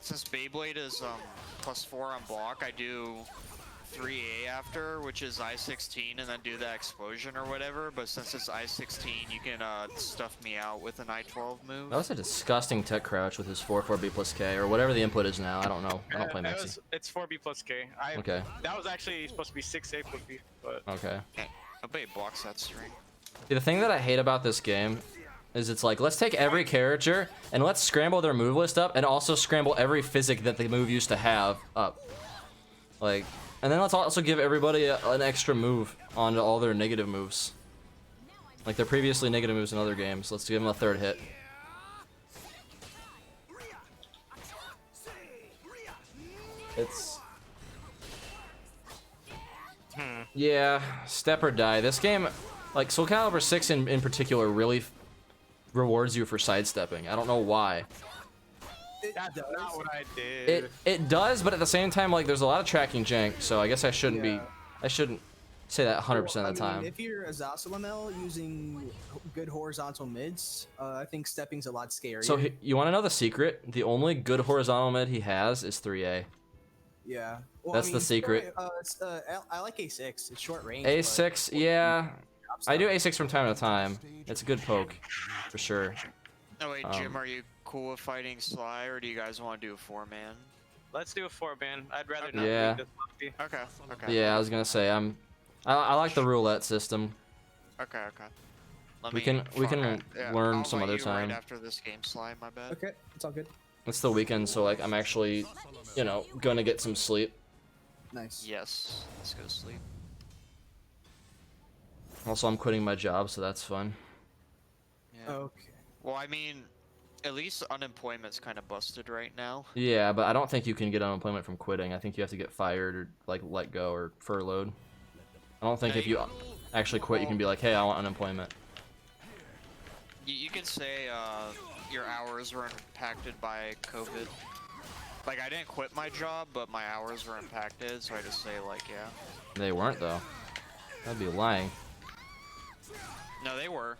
since Beyblade is +4 on block, I do 3A after, which is I-16, and then do that explosion or whatever. But since it's I-16, you can stuff me out with an I-12 move. That was a disgusting tech crouch with his 4-4B plus K, or whatever the input is now. I don't know. I don't play Maxi. It's 4B plus K. Okay. That was actually supposed to be 6A plus B, but... Okay. I bet he blocks that string. See, the thing that I hate about this game is it's like, let's take every character and let's scramble their move list up and also scramble every physic that the move used to have up. Like, and then let's also give everybody an extra move onto all their negative moves. Like their previously negative moves in other games. Let's give them a third hit. It's... Yeah, step or die. This game, like Soul Calibur 6 in particular, really rewards you for sidestepping. I don't know why. That's not what I did. It does, but at the same time, like there's a lot of tracking jank, so I guess I shouldn't be. I shouldn't say that 100% of the time. If you're a Zasalamel using good horizontal mids, I think stepping's a lot scarier. So you want to know the secret? The only good horizontal mid he has is 3A. Yeah. Well, That's the secret. I like A6. It's short range. A6, but yeah. I do A6 from time to time. It's a good poke, for sure. Oh wait, Jim, are you cool with fighting Sly, or do you guys want to do a 4-man? Let's do a 4-man. I'd rather not Yeah. leave this lobby. Okay. Yeah, I was gonna say I like the roulette system. Okay. We can learn I'll some let other you time. Right after this game, Sly, my bad. Okay, it's all good. It's the weekend, so like I'm actually, you know, gonna get some sleep. Nice. Yes, let's go sleep. Also, I'm quitting my job, so that's fun. Yeah. Okay. Well, I mean, at least unemployment's kind of busted right now. Yeah, but I don't think you can get unemployment from quitting. I think you have to get fired or like let go or furloughed. I don't think if you actually quit, you can be like, hey, I want unemployment. You can say your hours were impacted by COVID. Like, I didn't quit my job, but my hours were impacted, so I just say, like, yeah. They weren't, though. That'd be lying. No, they were.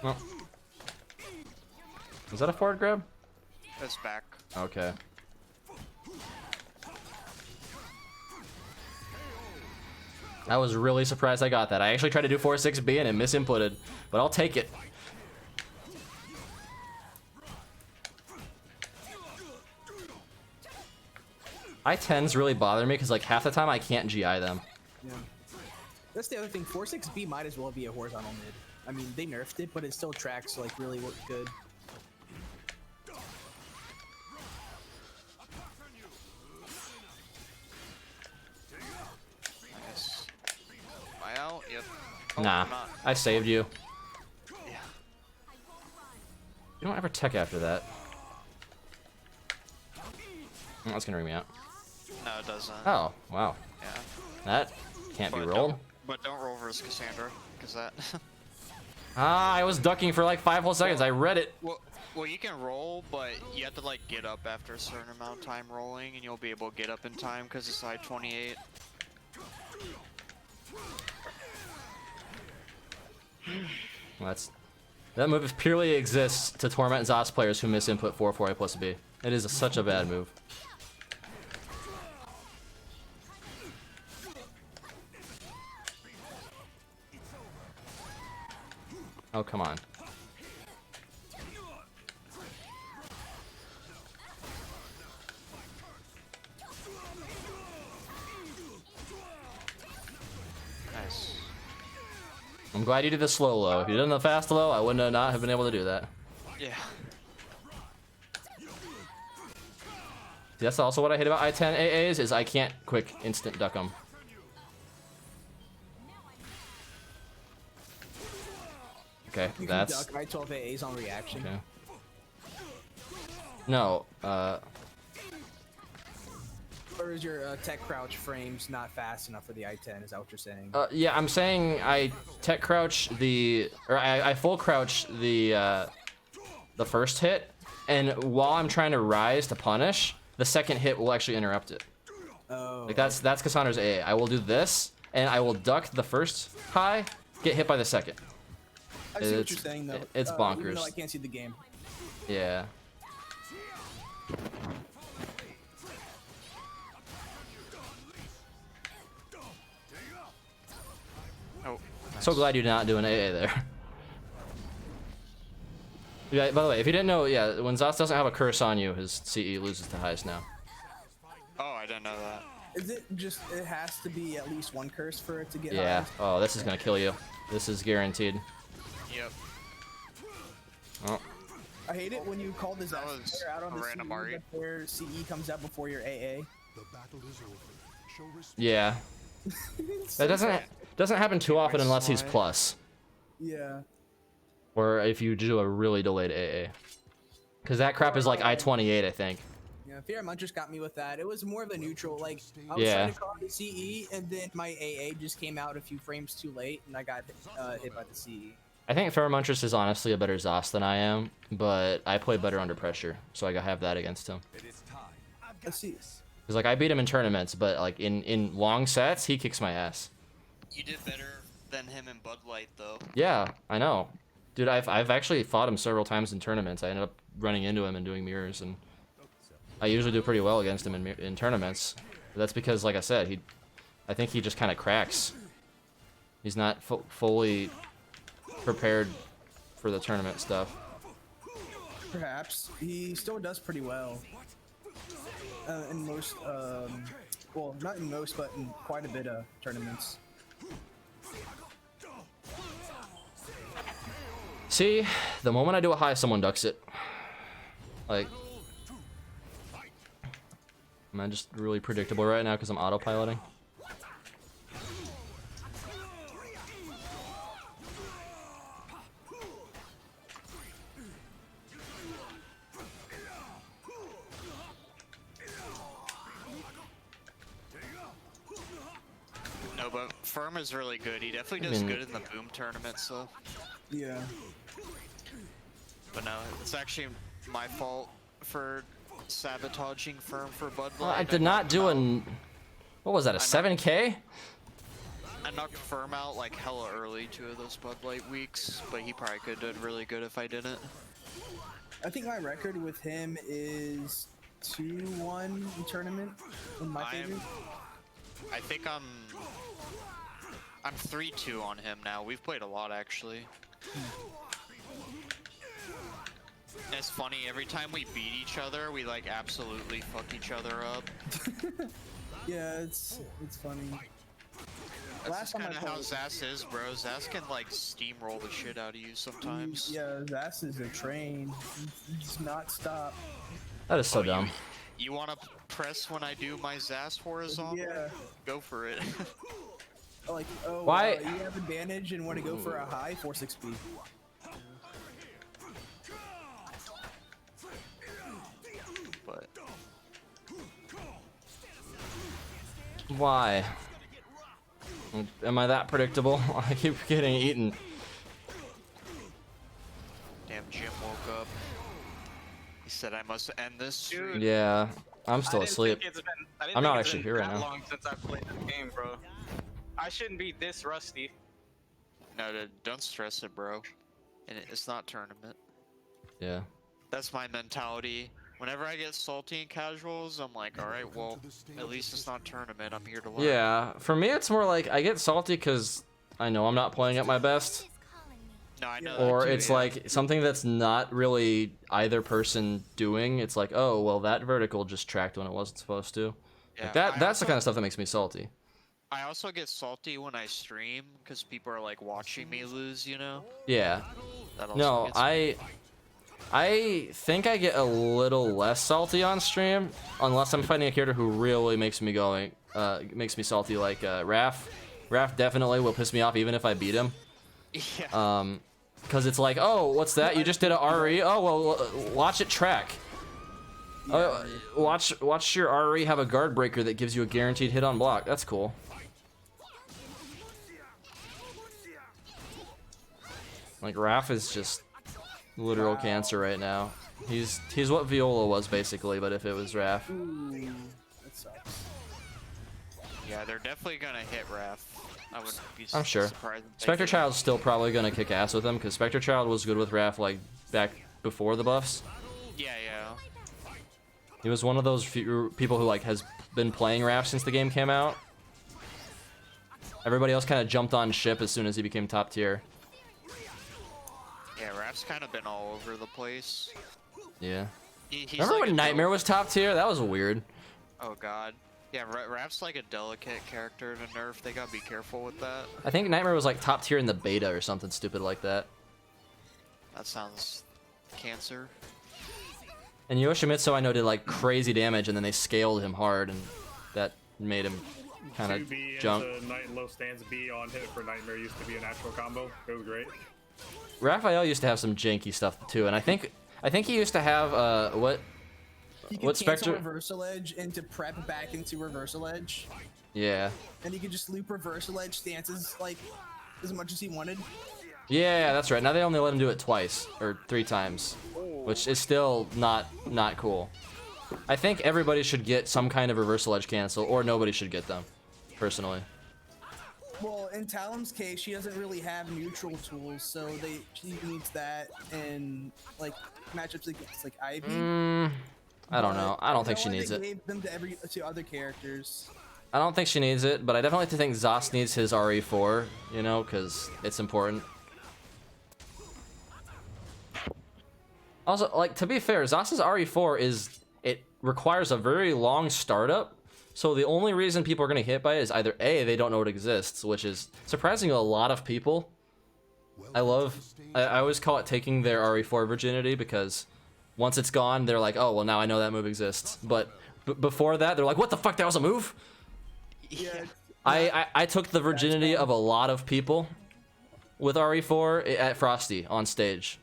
Well, was that a forward grab? It's back. Okay. I was really surprised I got that. I actually tried to do 4-6B and it misinputted, but I'll take it. I-10s really bother me because like half the time I can't GI them. Yeah. That's the other thing. 4-6B might as well be a horizontal mid. I mean, they nerfed it, but it still tracks like really good. Nice. Am I out? Yep. Oh, Nah, I'm not. I saved you. Yeah. You don't ever tech after that. Oh, that's gonna ring me out. No, it doesn't. Oh, wow. Yeah. That can't be But rolled. don't roll versus Cassandra, because that... Ah, I was ducking for like 5 whole seconds. I read it. Well, you can roll, but you have to like get up after a certain amount of time rolling, and you'll be able to get up in time because it's I-28. Well, that move purely exists to torment Zos players who misinput 4-4A plus B. It is such a bad move. Oh, come on. Nice. I'm glad you did the slow low. If you did the fast low, I wouldn't have been able to do that. Yeah. See, that's also what I hate about I-10 AAs is I can't quick instant duck them. Okay, You that's... can duck I-12AAs on reaction. Okay. No, Or is your tech crouch frames not fast enough for the I-10? Is that what you're saying? yeah, I'm saying I tech crouch I full crouch the first hit, and while I'm trying to rise to punish, the second hit will actually interrupt it. Oh. Like that's Cassandra's AA. I will do this, and I will duck the first high, get hit by the second. I see what you're saying though. It's Even bonkers. though I can't see the game. Yeah. Oh, So glad you did not do an AA there. Yeah, by the way, if you didn't know, yeah, when Zos doesn't have a curse on you, his CE loses to highest now. oh, I didn't know that. Is it just it has to be at least one curse for it to get Yeah. highest? Oh, this is gonna kill you. This is guaranteed. Yep. Oh. I hate it when you call the That Zest was player out on a the random CE, Ari. but their CE comes out before your AA. Yeah. That doesn't happen too often unless he's slide. plus, Yeah. or if you do a really delayed AA. Because that crap is like I-28, I think. Yeah, Fear of Munchers got me with that. It was more of a neutral, like, I was Yeah. trying to call the CE, and then my AA just came out a few frames too late, and I got hit by the CE. I think Pheromontress is honestly a better Zos than I am, but I play better under pressure, so I gotta have that against him. Let's see. Because like I beat him in tournaments, but like in long sets, he kicks my ass. You did better than him in Bud Light, though. Yeah, I know. Dude, I've actually fought him several times in tournaments. I ended up running into him and doing mirrors, and I usually do pretty well against him in tournaments. But that's because, like I said, I think he just kind of cracks. He's not fully prepared for the tournament stuff. Perhaps. He still does pretty well. In most, well, not in most, but in quite a bit of tournaments. See, the moment I do a high, someone ducks it. Like, am I just really predictable right now because I'm autopiloting? No, but Firm is really good. He definitely does good in the boom tournament, so. Yeah. But no, it's actually my fault for sabotaging Firm for Bud Light. I did not do an. What was that? A 7K? I knocked Firm out like hella early 2 of those Bud Light weeks, but he probably could have done really good if I didn't. I think my record with him is 2-1 in tournament in my favorite. I think I'm 3-2 on him now. We've played a lot actually. And it's funny, every time we beat each other, we like absolutely fuck each other up. Yeah, it's funny. That's Last just time I kind of how played- Zas is, bro. Zas can like steamroll the shit out of you sometimes. Yeah, Zas is a train. He does not stop. That is so dumb. You want to press when I do my Zas horizontal? Yeah. Go for it. Like, oh, Why- you have advantage and want to go for a high 4-6B. But Why? Am I that predictable? I keep getting eaten. damn, Jim woke up. He said I must end this stream. Dude. Yeah, I'm still I didn't asleep. think it's been- I didn't I'm think not it's actually been here right that now. long since I played this game, bro. I shouldn't be this rusty. No, don't stress it, bro. And it's not tournament. Yeah. That's my mentality. Whenever I get salty in casuals, I'm like, all right, well, at least it's not tournament. I'm here to learn. Yeah, for me it's more like I get salty because I know I'm not playing at my best, No, I know. or that too, it's yeah. like something that's not really either person doing. It's like, oh well, that vertical just tracked when it wasn't supposed to. Yeah, Like that. I That's the also- kind of stuff that makes me salty. I also get salty when I stream because people are like watching me lose. You know. Yeah. That also No, gets me. I think I get a little less salty on stream unless I'm fighting a character who really makes me makes me salty, like Raph. Raph definitely will piss me off even if I beat him. Yeah. Because it's like, oh, what's that? You just did a RE? Oh, well, watch it track. Watch your RE have a guard breaker that gives you a guaranteed hit on block. That's cool. Like, Raph is just literal cancer right now. He's what Viola was, basically, but if it was Raph. Ooh, that sucks. Yeah, they're definitely gonna hit Raph. I wouldn't be I'm sure. surprised. if they Spectre did. Child's still probably gonna kick ass with him because Spectre Child was good with Raph like back before the buffs. Yeah, yeah. He was one of those few people who like has been playing Raph since the game came out. Everybody else kind of jumped on ship as soon as he became top tier. Yeah, Raph's kind of been all over the place. Yeah. He's Remember like when a Nightmare was top tier? That was weird. Oh god. Yeah, Raph's like a delicate character to nerf. They gotta be careful with that. I think Nightmare was like top tier in the beta or something stupid like that. That sounds cancer. And Yoshimitsu I know did like crazy damage and then they scaled him hard and that made him kind 2B of jump. into Night Low stands B on hit for Nightmare used to be a natural combo. It was great. Raphael used to have some janky stuff too, and I think he used to have what He could what cancel Spectre? reversal edge into prep back into reversal edge, Yeah. and he could just loop reversal edge stances like as much as he wanted. Yeah, that's right. Now they only let him do it twice or 3 times, which is still not cool. I think everybody should get some kind of reversal edge cancel, or nobody should get them, personally. Well, in Talon's case, she doesn't really have neutral tools, so she needs that in like matchups against like Ivy. I don't know. I don't think she They needs it. gave them to other characters. I don't think she needs it, but I definitely think Zos needs his RE4, you know, because it's important. Also, like, to be fair, Zos's RE4 it requires a very long startup, so the only reason people are going to hit by it is either A, they don't know it exists, which is surprising to a lot of people. I always call it taking their RE4 virginity, because once it's gone, they're like, oh, well, now I know that move exists. But before that, they're like, what the fuck, that was a move? Yeah. I took the virginity of a lot of people with RE4 at Frosty on stage.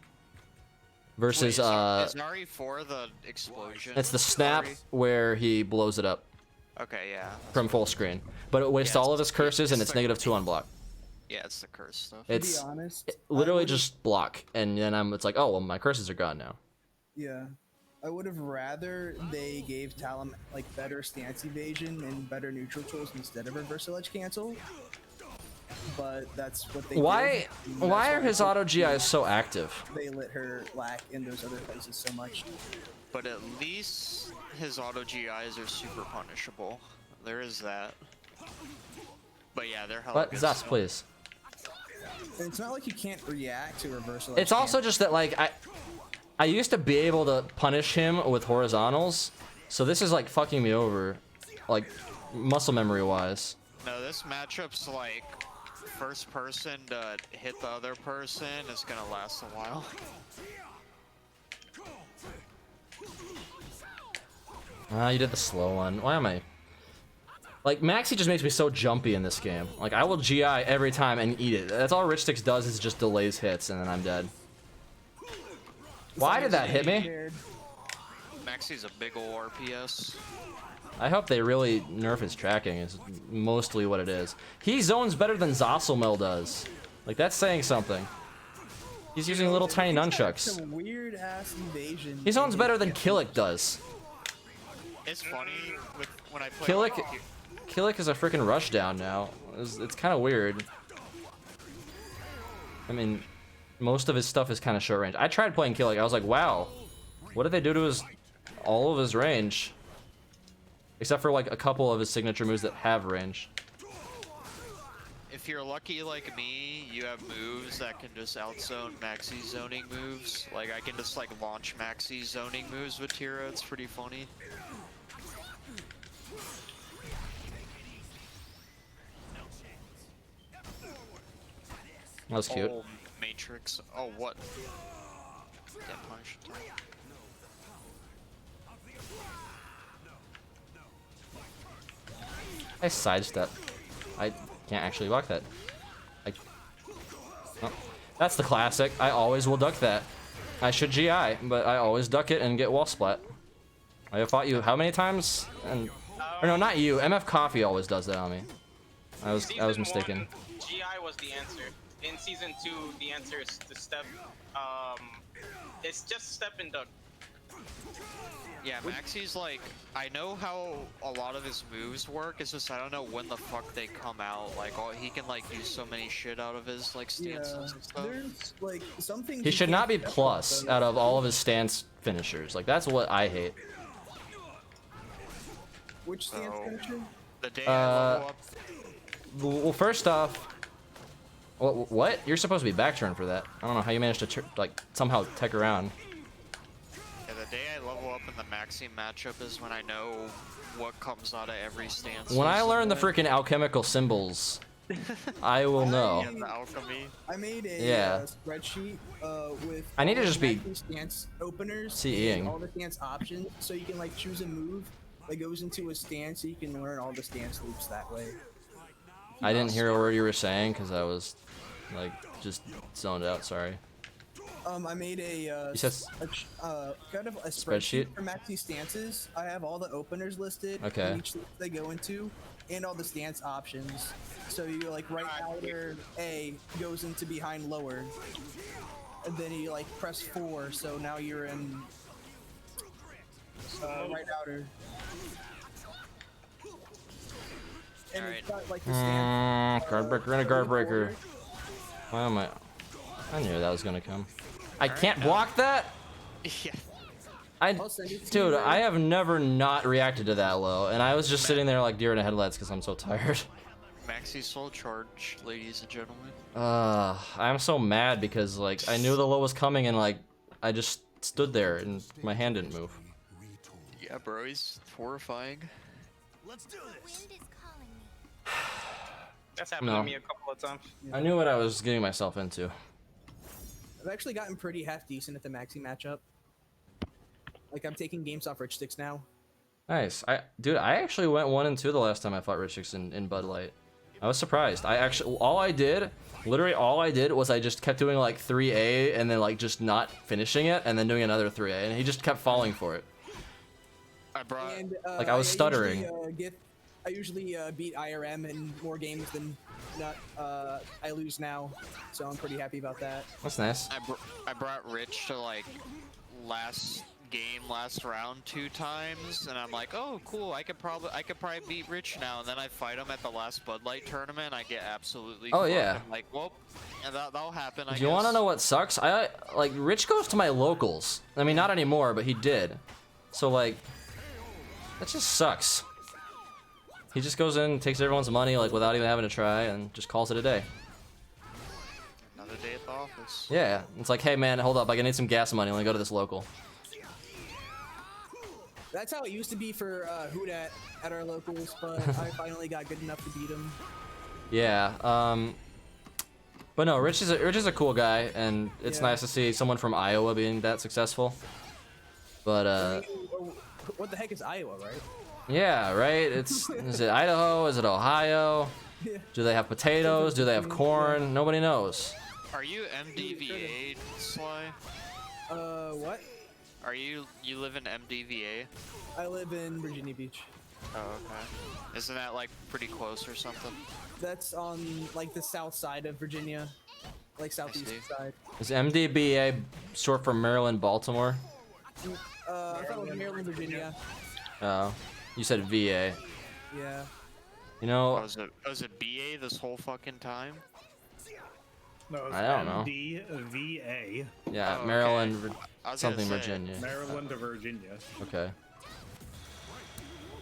Versus, Wait, is RE4 the explosion? it's the snap RE? where he blows it up Okay, yeah. from full screen. But it wastes Yeah, all of his curses and it's it's like- -2 on block. Yeah, it's the curse stuff. It's To be honest, literally I would've- just block, and then it's like, oh, well, my curses are gone now. Yeah. I would have rather they gave Talon like better stance evasion and better neutral tools instead of reversal edge cancel. But that's what they Why did. and why that's are why his auto GIs so active? they let her lack in those other places so much? But at least his auto GIs are super punishable. There is that. But yeah, they're hella What? good Zos, still. please. And it's not like you can't react to reversal. It's edge also cancel. just that, like, I used to be able to punish him with horizontals, so this is, like, fucking me over, like, muscle memory-wise. No, this matchup's like first person to hit the other person is gonna last a while. Ah, you did the slow one. Why am I... Like, Maxi just makes me so jumpy in this game. Like, I will GI every time and eat it. That's all Rich Sticks does, is just delays hits, and then I'm dead. Why did that hit me? Maxi's a big ol' RPS. I hope they really nerf his tracking, is mostly what it is. He zones better than Zosselmel does. Like, that's saying something. He's using little tiny nunchucks. Some weird ass evasion. He zones better than Killick does. It's funny when I play. Killick is a freaking rushdown now. It's kind of weird. I mean, most of his stuff is kind of short range. I tried playing Killick. I was like, wow, what did they do to all of his range? Except for like a couple of his signature moves that have range. If you're lucky like me, you have moves that can just outzone Maxi's zoning moves. Like I can just like launch Maxi's zoning moves with Tira. It's pretty funny. That was cute. Oh, Matrix. Oh, what? Get punished. I sidestep. I can't actually block that. Oh, that's the classic. I always will duck that. I should GI, but I always duck it and get wall splat. I have fought you how many times? And or no, not you. MF Coffee always does that on me. I was mistaken. Season 1, GI was the answer. In season 2, the answer is to step. It's just step and duck. Yeah, Maxi's like, I know how a lot of his moves work. It's just I don't know when the fuck they come out. Like, he can like do so many shit out of his like stances and stuff. There's like some things He you should can't not be step off plus of. out of all of his stance finishers. Like that's what I hate. Which stance So- finisher? The day I level up, Well, first off, what? You're supposed to be back turn for that. I don't know how you managed to like somehow tech around. yeah, the day I level up in the Maxi matchup is when I know what comes out of every stance. When I learn the freaking alchemical symbols, I will know. Yeah, the alchemy. I made a Yeah. spreadsheet with I need to all just the be Maxi stance openers CEing. and all the stance options, so you can like choose a move that goes into a stance, so you can learn all the stance loops that way. I didn't hear a word you were saying because I was like just zoned out. Sorry. I made a You said kind of a spreadsheet? spreadsheet for Maxi stances. I have all the openers listed, Okay. and each loop they go into, and all the stance options. So you like right outer A goes into behind lower, and then you like press 4, so now you're in right outer. And Alright. it's got like the stance. Guard breaker and a guard breaker. Why am I? I knew that was gonna come. I can't block that. Yeah. I'll send it to Dude, you. I have never not reacted to that low, and I was just sitting there like deer in the headlights because I'm so tired. Maxi soul charge, ladies and gentlemen. I'm so mad because like I knew the low was coming and like I just stood there and my hand didn't move. Yeah, bro, he's horrifying. Wind is calling me. That's happened No. to me a couple of times. I knew what I was getting myself into. I've actually gotten pretty half decent at the Maxi matchup. Like I'm taking games off Rich Sticks now. Nice. Dude, I actually went 1 and 2 the last time I fought Rich Six in Bud Light. I was surprised. Literally all I did was I just kept doing like 3A and then like just not finishing it and then doing another 3A and he just kept falling for it. I brought. And Like, I was stuttering. I usually beat IRM in more games than not. I lose now, so I'm pretty happy about that. That's nice. I brought Rich to like last round 2 times, and I'm like, oh cool, I could probably beat Rich now, and then I fight him at the last Bud Light tournament, I get absolutely. Oh, fucked. yeah. I'm like, well, and that'll happen. I Do you want to guess. know what sucks? Like Rich goes to my locals. I mean, not anymore, but he did. So like, that just sucks. He just goes in, takes everyone's money like without even having to try, and just calls it a day. Another day at the office. Yeah, it's like, hey man, hold up, I need some gas money. Let me go to this local. That's how it used to be for Houdat at our locals, but I finally got good enough to beat him. Yeah. But no, Rich is a cool guy, and it's Yeah. nice to see someone from Iowa being that successful. But What the heck is Iowa, right? yeah, right. Is it Idaho? Is it Ohio? Yeah. Do they have potatoes? Do they have corn? Nobody knows. Are you MDVA, Sly? What? Are you live in MDVA? I live in Virginia Beach. Oh, okay. Isn't that like pretty close or something? That's on like the south side of Virginia, like southeast see. side. Is MDBA short for Maryland, Baltimore? I thought it was Maryland, Virginia. Oh, you said VA. Yeah. You know, Was it BA this whole fucking time? No, it's I don't know. MDVA, yeah, Oh, Maryland, okay. I was something gonna say. Virginia. Maryland to Virginia. Okay.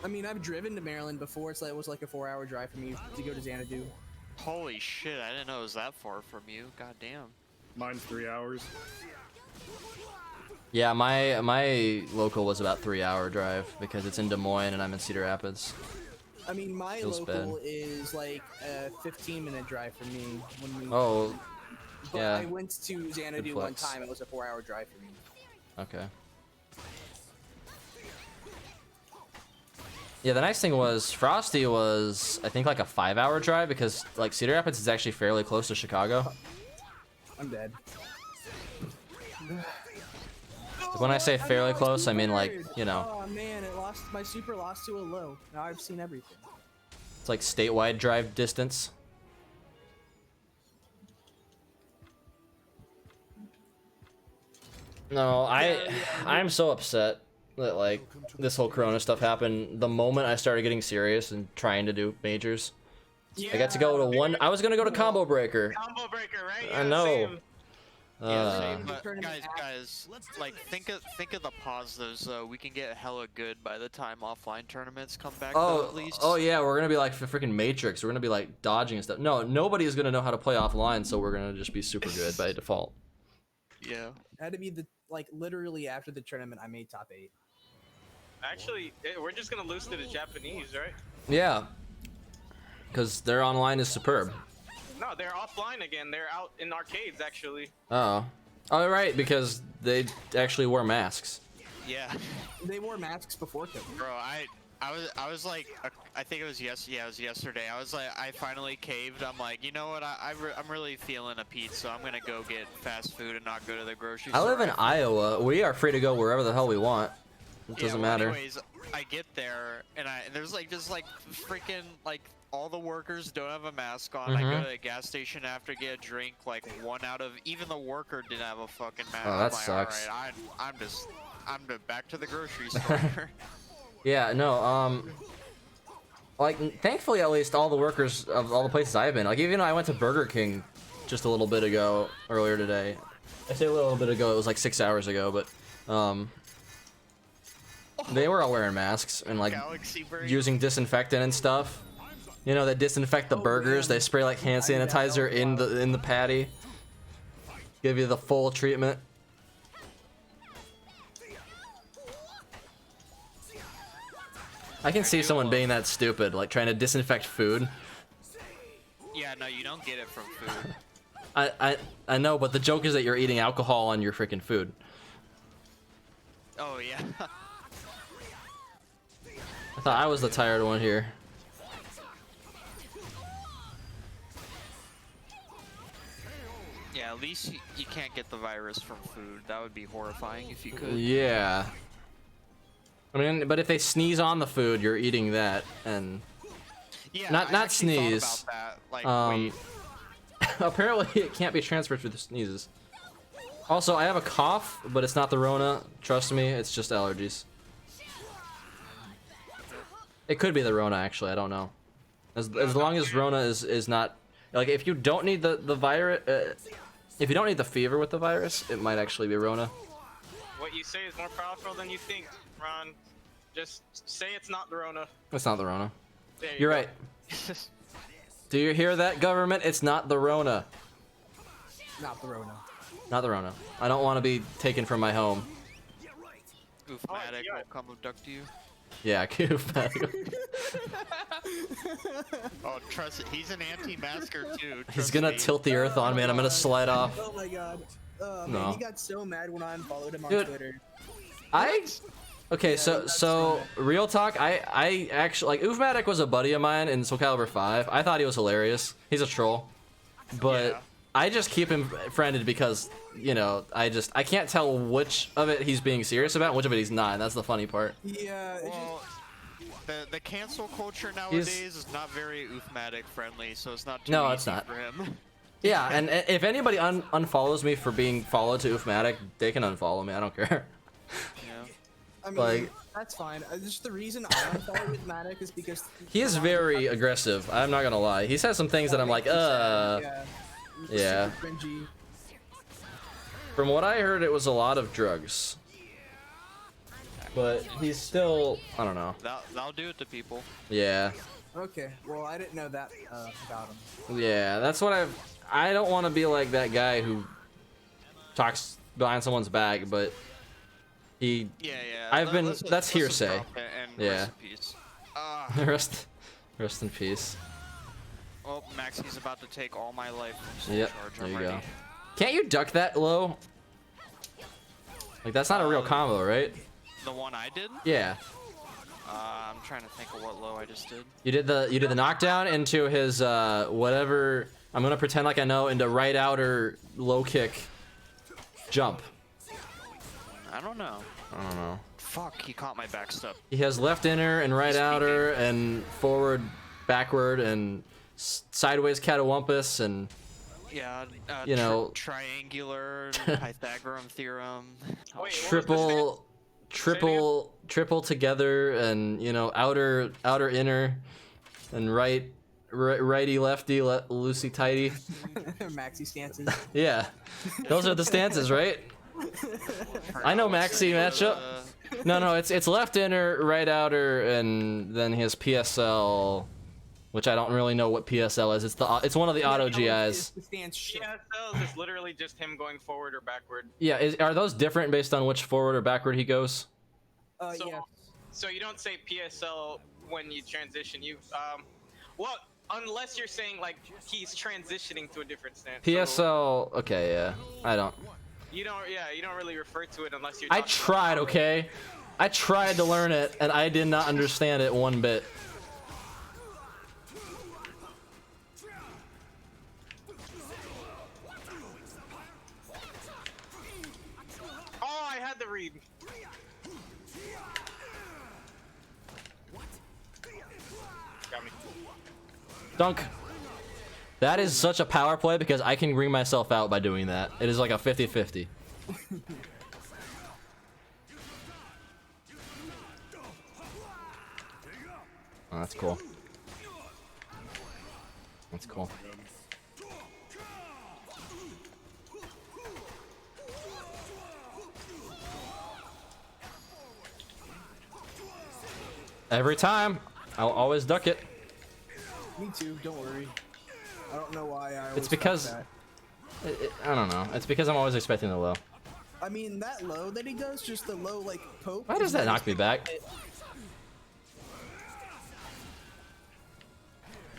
I mean, I've driven to Maryland before. It was like a 4-hour drive for me to go to Xanadu. Holy shit, I didn't know it was that far from you. God damn. Mine's 3 hours. Yeah, my local was about 3-hour drive because it's in Des Moines and I'm in Cedar Rapids. I mean, my Feels local bad. is like a 15-minute drive for me. When we, Oh, but yeah. I went to Xanadu Good one flex. time. It was a 4-hour drive for me. Okay. Yeah, the nice thing was Frosty was I think like a 5-hour drive because like Cedar Rapids is actually fairly close to Chicago. I'm dead. When I say fairly know, close, I mean like, weird. you know, Oh man, my super lost to a low. Now I've seen everything. it's like statewide drive distance. No, I'm so upset that like this whole Corona stuff happened the moment I started getting serious and trying to do majors. I got to go to one. I was gonna go to Combo Breaker. Combo breaker, right? I Yeah, know. same. Yeah, but tournament guys, like think of the positives. We can get hella good by the time offline tournaments come back. Though, at least. Oh yeah, we're gonna be like the freaking Matrix. We're gonna be like dodging and stuff. No, nobody is gonna know how to play offline, so we're gonna just be super good by default. Yeah. It had to be the like literally after the tournament I made top 8. Actually, we're just gonna lose to the Japanese, right? Yeah, because their online is superb. No, they're offline again. They're out in arcades, actually. Oh, right, because they actually wore masks. Yeah. They wore masks before COVID. Bro, I was like, I think it was it was yesterday. I was like, I finally caved. I'm like, you know what? I'm really feeling a pizza. So I'm gonna go get fast food and not go to the grocery store. I live in Iowa. We are free to go wherever the hell we want. It doesn't matter. Anyways, I get there and there's like just like freaking like all the workers don't have a mask on. I go to a gas station after get a drink. Like one out of even the worker didn't have a fucking mask. Oh, that I'm like, sucks. All right, I'm back to the grocery store. Yeah, no, like, thankfully, at least, all the workers of all the places I've been, like, even though I went to Burger King just a little bit ago, earlier today. I say a little bit ago, it was like 6 hours ago, but, they were all wearing masks and, like, using disinfectant and stuff. You know, they disinfect the burgers, they spray, like, hand sanitizer in the patty. Give you the full treatment. I can see someone being that stupid, like trying to disinfect food. Yeah, no, you don't get it from food. I know, but the joke is that you're eating alcohol on your freaking food. Oh yeah. I thought I was the tired one here. Yeah, at least you can't get the virus from food. That would be horrifying if you could. Yeah. I mean, but if they sneeze on the food, you're eating that, and Yeah, not I actually sneeze. thought about that. Like, wait. Apparently, it can't be transferred through the sneezes. Also, I have a cough, but it's not the Rona. Trust me, it's just allergies. It could be the Rona, actually. I don't know. As long as Rona is not like, if you don't need the virus, if you don't need the fever with the virus, it might actually be Rona. What you say is more powerful than you think, Ron. Just say it's not the Rona. It's not the Rona. There you You're go. right. Do you hear that, government? It's not the Rona. Not the Rona. Not the Rona. I don't want to be taken from my home. Oofmatic yeah. will come abduct you. Yeah, Coof. Oh, trust it. He's an anti-masker too. He's trust gonna me. tilt the earth on me and I'm gonna slide off. Oh my god. Man, No. he got so mad when I unfollowed him on Dude. Twitter. Okay, Yeah, so that's so so real talk, I actually, like, Oofmatic was a buddy of mine in Soul Calibur 5. I thought he was hilarious. He's a troll. But Yeah. I just keep him friended because, you know, I can't tell which of it he's being serious about and which of it he's not, and that's the funny part. Yeah, it's Well, the cancel culture nowadays is not very Oofmatic friendly, so it's not too No, easy it's not. for him. Yeah, and if anybody unfollows me for being followed to Oofmatic, they can unfollow me, I don't care. Yeah. I mean, like- that's fine. Just the reason I unfollowed with Matic is because He is very aggressive, I'm not gonna lie. He says some things that I'm like, Yeah. yeah. Super cringy. From what I heard, it was a lot of drugs. But he's still, I don't know. That'll do it to people. Yeah. Okay, well, I didn't know that about him. Yeah, that's what I don't want to be like that guy who talks behind someone's back, but he, Yeah, yeah. I've been- let's that's hearsay. drop it and Yeah. rest in peace. rest in peace. Well, Maxi's about to take all my life from Soul Yep, Charge. there I'm you ready. go. Can't you duck that low? Like, that's not a real combo, right? The one I did? Yeah. I'm trying to think of what low I just did. You did the knockdown into his whatever. I'm gonna pretend like I know, into right outer low kick jump. I don't know. I don't know. Fuck, he caught my back step. He has left inner and right outer and forward, backward, and sideways catawampus and Yeah, You know- triangular, Pythagorean theorem. Wait, what was the triple triple together, and you know, outer inner, and righty lefty loosey tighty. Maxi stances. Yeah, those are the stances, right? I know Maxi matchup. No, it's left inner, right outer, and then his PSL, which I don't really know what PSL is. It's one of the auto GIs. The stance shit. PSL is literally just him going forward or backward. Yeah, are those different based on which forward or backward he goes? So, Yeah. so you don't say PSL when you transition. Well, unless you're saying like he's transitioning to a different stance. So PSL, okay, yeah. I don't. you don't really refer to it unless you're. I talking tried, about okay? I tried to learn it, and I did not understand it one bit. Oh, I had the read. Got me. Dunk. That is such a power play because I can bring myself out by doing that. It is like a 50-50. Oh, that's cool. That's cool. Every time, I'll always duck it. Me too. Don't worry. I don't know why I. It's always because fuck I don't know. It's because I'm always expecting the low. that. I mean, that low that he does, just the low like poke. Why does is that like- knock me back?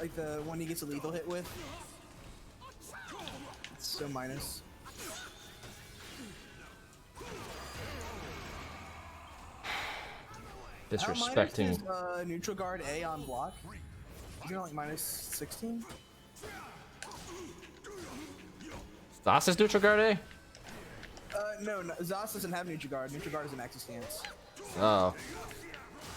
Like the one he gets a lethal hit with. It's so minus. Disrespecting. Minus is, neutral guard A on block. Isn't it like minus 16? Zos is neutral guard A? No, Zos doesn't have neutral guard. Neutral guard is a maxi stance. Oh.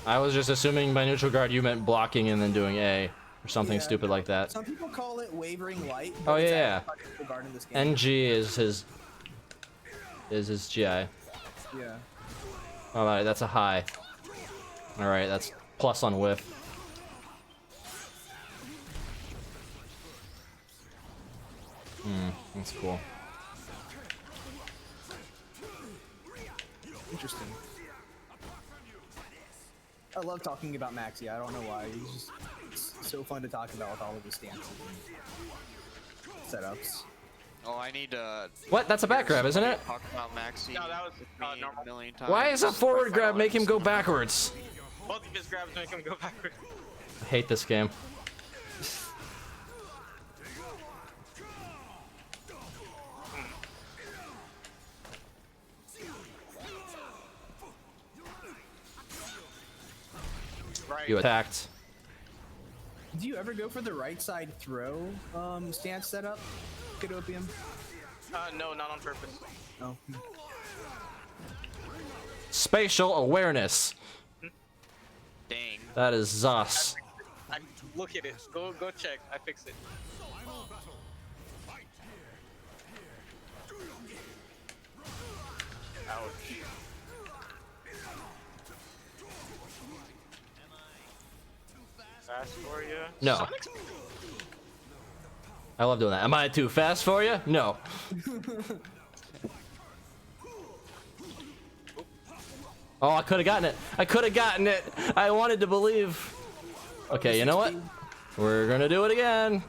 I was just assuming by neutral guard you meant blocking and then doing A. Or something Yeah, stupid like that. Some people call it wavering light. Oh, but it's yeah. actually neutral guard in this game. NG is his GI. Yeah. Alright, that's a high. Alright, that's plus on whiff. That's cool. Interesting. I love talking about Maxi. I don't know why. He's just it's so fun to talk about with all of his stances and setups. Oh, I need to. What? That's a back grab, isn't it? Talk about Maxi. No, that was, with me normal. a million times. Why is a forward grab make him go Silence. backwards? Both of his grabs make him go backward. I hate this game. Right. You attacked. Do you ever go for the right side throw stance setup, Kid Opium? No, not on purpose. Oh. Spatial awareness. Dang. That is Zos. Look at it. Go check. I fixed it. Ouch. Fast for you? No. Sonic's I love doing that. Am I too fast for you? No. Oh, I could have gotten it. I could have gotten it. I wanted to believe. Okay, you know what? We're gonna do it again.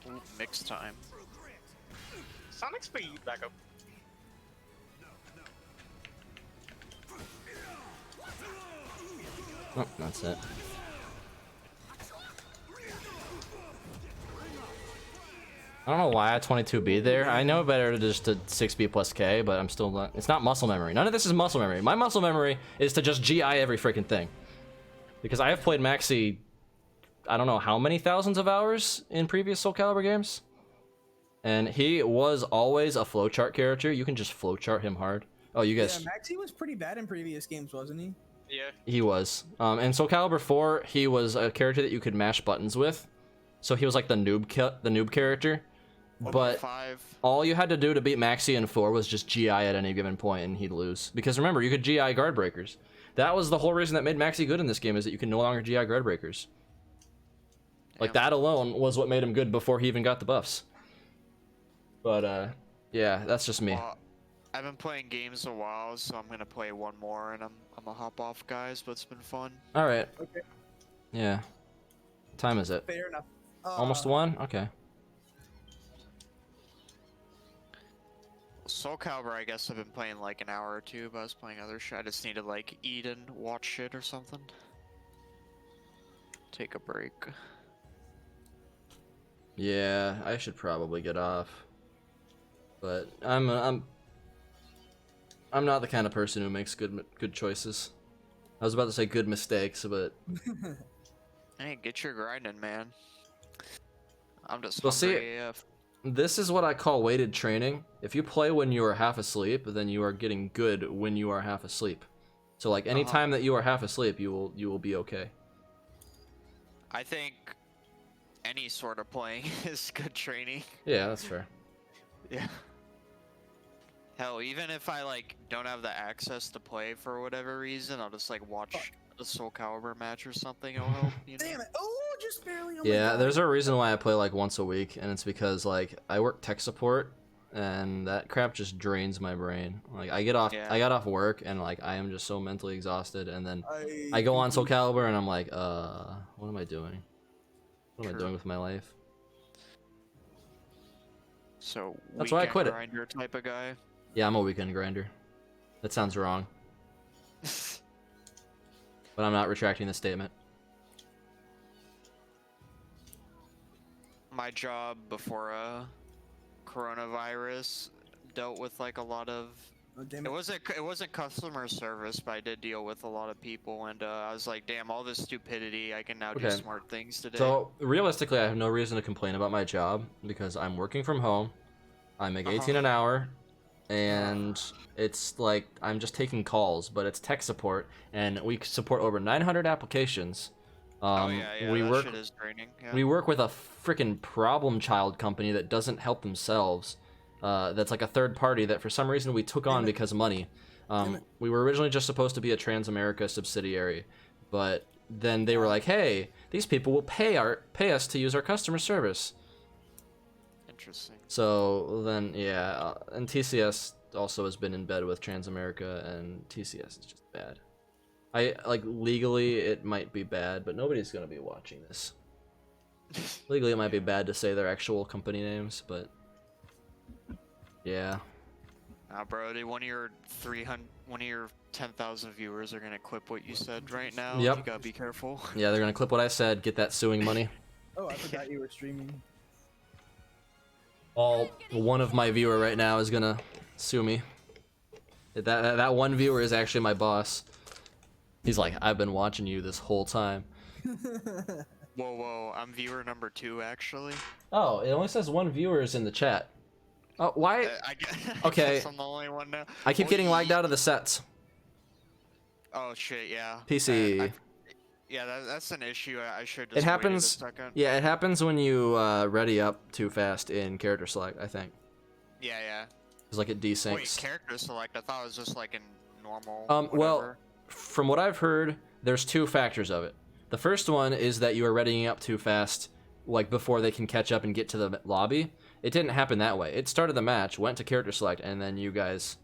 Ooh, mix time. Sonic speed back up. Oh, that's it. I don't know why I 22B there. I know better to just to 6B plus K, but I'm still not. It's not muscle memory. None of this is muscle memory. My muscle memory is to just GI every freaking thing. Because I have played Maxi, I don't know how many thousands of hours in previous Soul Calibur games. And he was always a flowchart character. You can just flowchart him hard. Oh, you guys. Yeah, Maxi was pretty bad in previous games, wasn't he? Yeah. He was. And Soul Calibur 4, he was a character that you could mash buttons with. So he was like the noob character. But 5. all you had to do to beat Maxi in 4 was just GI at any given point and he'd lose. Because remember, you could GI guard breakers. That was the whole reason that made Maxi good in this game, is that you can no longer GI guard breakers. Like, that alone was what made him good before he even got the buffs. But, yeah, that's just me. Well, I've been playing games a while, so I'm gonna play one more, and I'm gonna hop off, guys. But it's been fun. All right. Okay. Yeah. What time is it? Fair enough. Almost 1? Okay. Soul Calibur, I guess I've been playing like an hour or two, but I was playing other shit. I just need to like eat and watch shit or something. Take a break. Yeah, I should probably get off. But I'm not the kind of person who makes good choices. I was about to say good mistakes, but Hey, get your grinding, man. I'm just Well, see, hungry AF. this is what I call weighted training. If you play when you are half asleep, then you are getting good when you are half asleep. So like any time that you are half asleep, you will be okay. I think any sort of playing is good training. Yeah, that's fair. Yeah. Hell, even if I like don't have the access to play for whatever reason, I'll just like watch a Soul Calibur match or something. It'll help. You know? Damn it! Oh, just barely. Oh my Yeah, God. there's a reason why I play like once a week, and it's because like I work tech support, and that crap just drains my brain. Like I got off work, and like I am just so mentally exhausted, and then I go on Soul Calibur, and I'm like, what am I doing? What am I doing with my life? So That's why I quit it. grinder type of guy. Yeah, I'm a weekend grinder. That sounds wrong, but I'm not retracting the statement. My job before coronavirus dealt with like a lot of. Oh, damn It it. wasn't customer service, but I did deal with a lot of people, and I was like, damn, all this stupidity. I can now do Okay. smart things today. So realistically, I have no reason to complain about my job because I'm working from home. I make 18 an hour, and it's like I'm just taking calls, but it's tech support, and we support over 900 applications. Oh yeah, we that work shit is draining. Yeah. we work with a freaking problem child company that doesn't help themselves. That's like a third party that for some reason we took on because of money. We were originally just supposed to be a Transamerica subsidiary, but then they were like, "Hey, these people will pay us to use our customer service." Interesting. So then, yeah, and TCS also has been in bed with Transamerica, and TCS is just bad. I like legally it might be bad, but nobody's gonna be watching this. Legally, it might be bad to say their actual company names, but yeah. Nah, bro, one of your 10,000 viewers are gonna clip what you said right now. Yep. You gotta be careful. Yeah, they're gonna clip what I said, get that suing money. Oh, I forgot you were streaming. One of my viewer right now is gonna sue me. That one viewer is actually my boss. He's like, I've been watching you this whole time. Whoa, I'm viewer number 2 actually. Oh, it only says one viewer is in the chat. Oh, why? I guess, Okay. I guess I'm the only one now. I keep Well, getting lagged out of the sets. Oh shit, yeah. PC. Yeah, that's an issue. I should It just happens. waited a second. Yeah, it happens when you ready up too fast in character select. I think Yeah. it's like it desyncs. Wait, character select? I thought it was just like in normal. Well, whatever. from what I've heard, there's two factors of it. The first one is that you are readying up too fast, like before they can catch up and get to the lobby. It didn't happen that way. It started the match, went to character select, and then you guys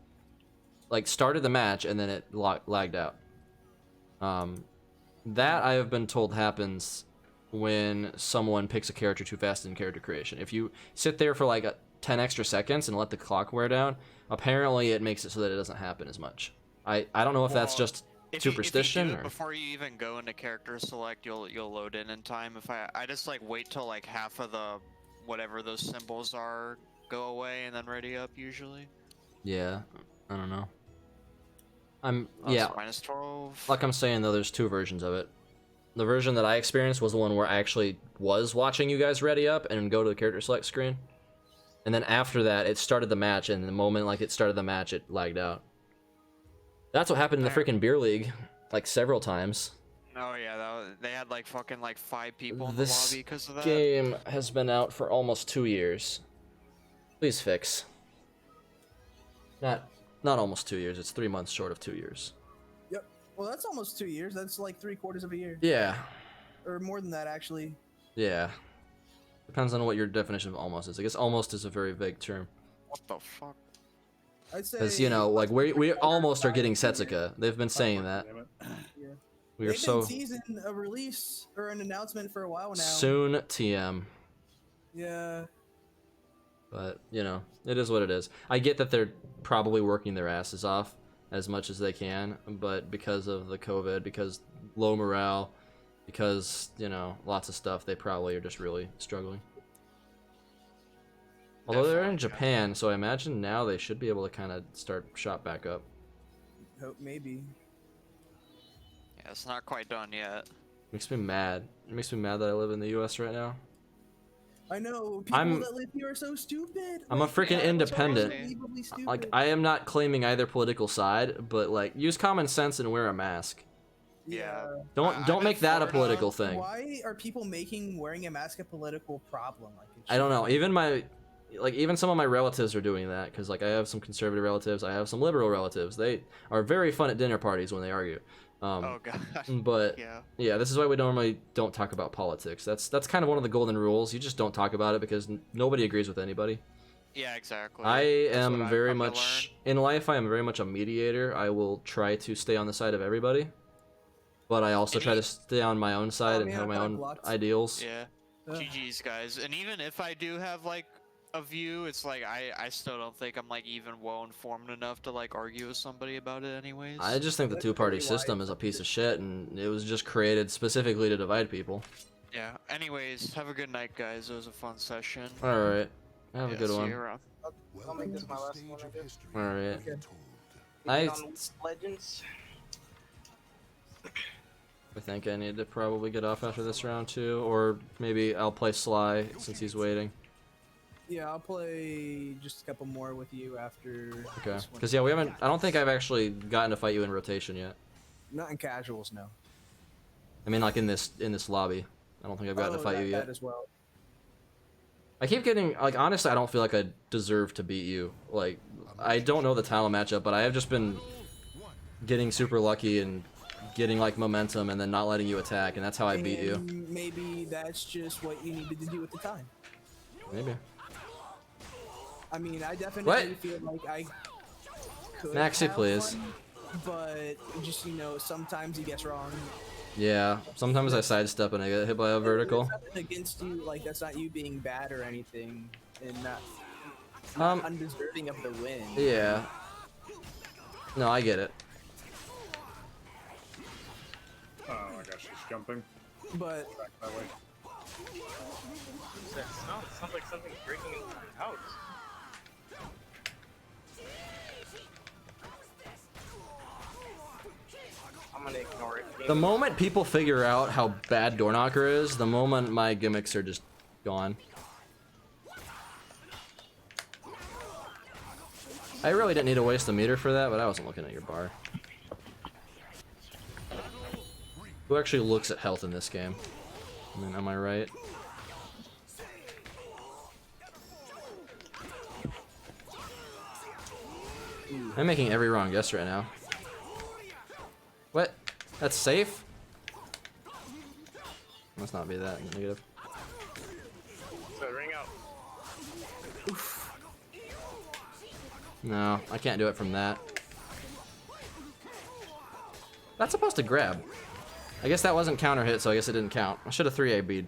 like started the match, and then it lagged out. That I have been told happens when someone picks a character too fast in character creation. If you sit there for like 10 extra seconds and let the clock wear down, apparently it makes it so that it doesn't happen as much. I don't know if that's Well, just If superstition you do it or before you even go into character select, you'll load in time. If I just like wait till like half of the whatever those symbols are go away and then ready up usually. yeah, I don't know. Oh, Yeah, so minus 12. like I'm saying though, there's two versions of it. The version that I experienced was the one where I actually was watching you guys ready up and go to the character select screen. And then after that, it started the match, and the moment like it started the match, it lagged out. That's what happened in the freaking beer league, like several times. Oh yeah, they had like fucking like 5 people in This the lobby because of that. game has been out for almost 2 years. Please fix. Not almost 2 years. It's 3 months short of 2 years. Yep. Well, that's almost 2 years. That's like 3/4 of a year, Yeah. or more than that, actually. Yeah. Depends on what your definition of almost is. I guess almost is a very vague term. What the fuck? I'd say. Because, you know, like, we almost are getting Setsuka. They've been saying that. Damn it. Yeah. We are They've so... been teasing a release or an announcement for a while now. Soon TM. Yeah. But, you know, it is what it is. I get that they're probably working their asses off as much as they can, but because of the COVID, because low morale, because, you know, lots of stuff, they probably are just really struggling. Although they're in Japan, so I imagine now they should be able to kind of start shop back up. Hope maybe. Yeah, it's not quite done yet. Makes me mad. It makes me mad that I live in the US right now. I know people that live here are so stupid. I'm a freaking they're independent. unbelievably stupid. Like, I am not claiming either political side, but, like, use common sense and wear a mask. Yeah. Don't make that a political thing. Why are people making wearing a mask a political problem? Like, I don't know. Even some of my relatives are doing that, because, like, I have some conservative relatives, I have some liberal relatives. They are very fun at dinner parties when they argue. Oh god. But yeah, this is why we normally don't talk about politics. That's kind of one of the golden rules. You just don't talk about it because nobody agrees with anybody. Yeah, exactly. I That's am what I've very come to much learn. in life. I am very much a mediator. I will try to stay on the side of everybody, but I also try to stay on my own side and have my own ideals. Yeah. GG's guys. And even if I do have like a view, it's like I still don't think I'm like even well informed enough to like argue with somebody about it anyways. I just think the two-party system is a piece of shit, and it was just created specifically to divide people. Yeah. Anyways, have a good night, guys. It was a fun session. All right, have a good See one. you around. I'll make this my last one, I guess. All right. I I Legends. think I need to probably get off after this round too, or maybe I'll play Sly since he's waiting. Yeah, I'll play just a couple more with you after. Okay. Because yeah, we haven't. I don't think I've actually gotten to fight you in rotation yet. Not in casuals, no. I mean, like in this lobby. I don't think I've gotten to fight you yet. That as well. I keep getting like, honestly, I don't feel like I deserve to beat you. Like, I don't know the talent matchup, but I have just been getting super lucky and getting like momentum and then not letting you attack, and that's how I beat you. And maybe that's just what you needed to do at the time. Maybe. I mean, I definitely feel like I could Maxi, have please. won, but just, you know, sometimes he gets wrong. Yeah, sometimes I sidestep and I get hit by a vertical. There's nothing against you, like that's not you being bad or anything, and not undeserving of the win. Yeah. No, I get it. Oh my gosh, she's jumping. But Back that way. That sounds like something breaking into my house. I'm gonna ignore it. The moment people figure out how bad Door Knocker is, the moment my gimmicks are just gone. I really didn't need to waste a meter for that, but I wasn't looking at your bar. Who actually looks at health in this game? I mean, am I right? I'm making every wrong guess right now. What? That's safe? Must not be that negative. So ring out. No, I can't do it from that. That's supposed to grab. I guess that wasn't counter hit, so I guess it didn't count. I should have 3A bead.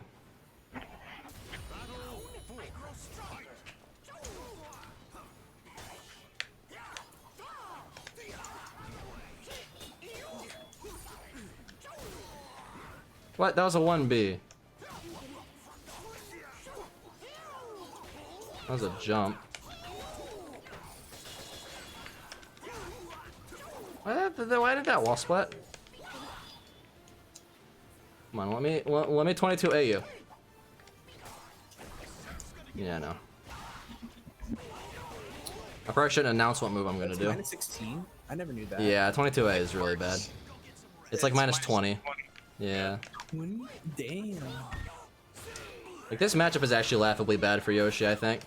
What? That was a 1B. That was a jump. Why did that wall split? Come on, let me 22A you. Yeah, no. I probably shouldn't announce what move I'm gonna do. Minus 16? I never knew that. Yeah, 22A is really bad. It's like minus 20. Yeah. 20? Damn. Like, this matchup is actually laughably bad for Yoshi, I think.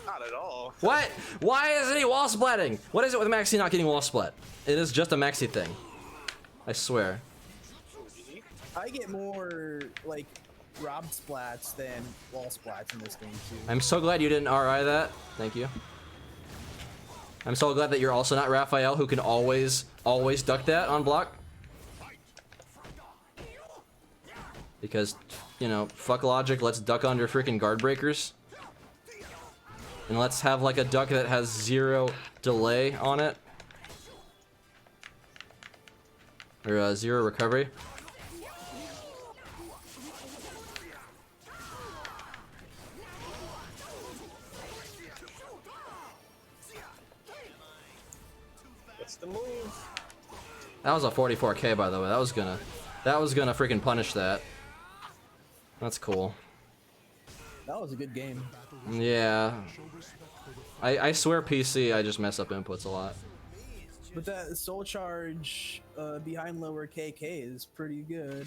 Not at all. What? Why isn't he wall splatting? What is it with Maxi not getting wall splat? It is just a Maxi thing. I swear. I get more like robbed splats than wall splats in this game too. I'm so glad you didn't RI that. Thank you. I'm so glad that you're also not Raphael, who can always duck that on block. Because, you know, fuck logic, let's duck under freaking guard breakers. And let's have like a duck that has 0 delay on it. Or 0 recovery. What's the move? That was a 44k, by the way. That was gonna freaking punish that. That's cool. That was a good game. Yeah. I swear PC, I just mess up inputs a lot. But that soul charge behind lower KK is pretty good.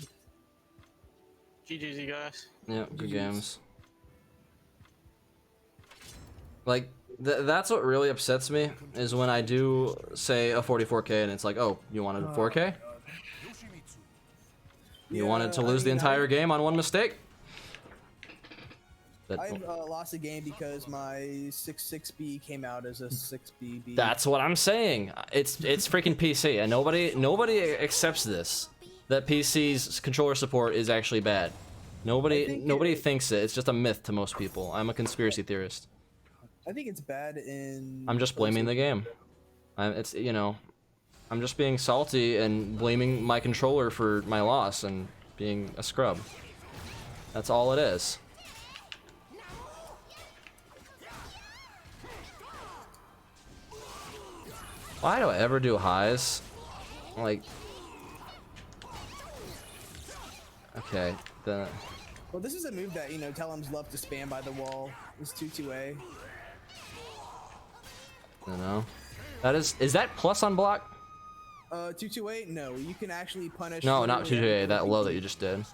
GG's, you guys. Yeah, good games. Like, that's what really upsets me, is when I do say a 44k and it's like, oh, you wanted a 4k? You wanted to lose the entire game on one mistake? I've lost a game because my 6-6B came out as a 6BB. That's what I'm saying. It's freaking PC, and nobody accepts this. That PC's controller support is actually bad. Nobody thinks it. It's just a myth to most people. I'm a conspiracy theorist. I think it's bad in. I'm just blaming the game. It's, you know, I'm just being salty and blaming my controller for my loss and being a scrub. That's all it is. Why do I ever do highs? Like, okay, then. Well, this is a move that, you know, Telums love to spam by the wall. This 2-2A. You know, is that plus on block? 2-2A? No, you can actually punish. No, not 2-2A. That low that you just did.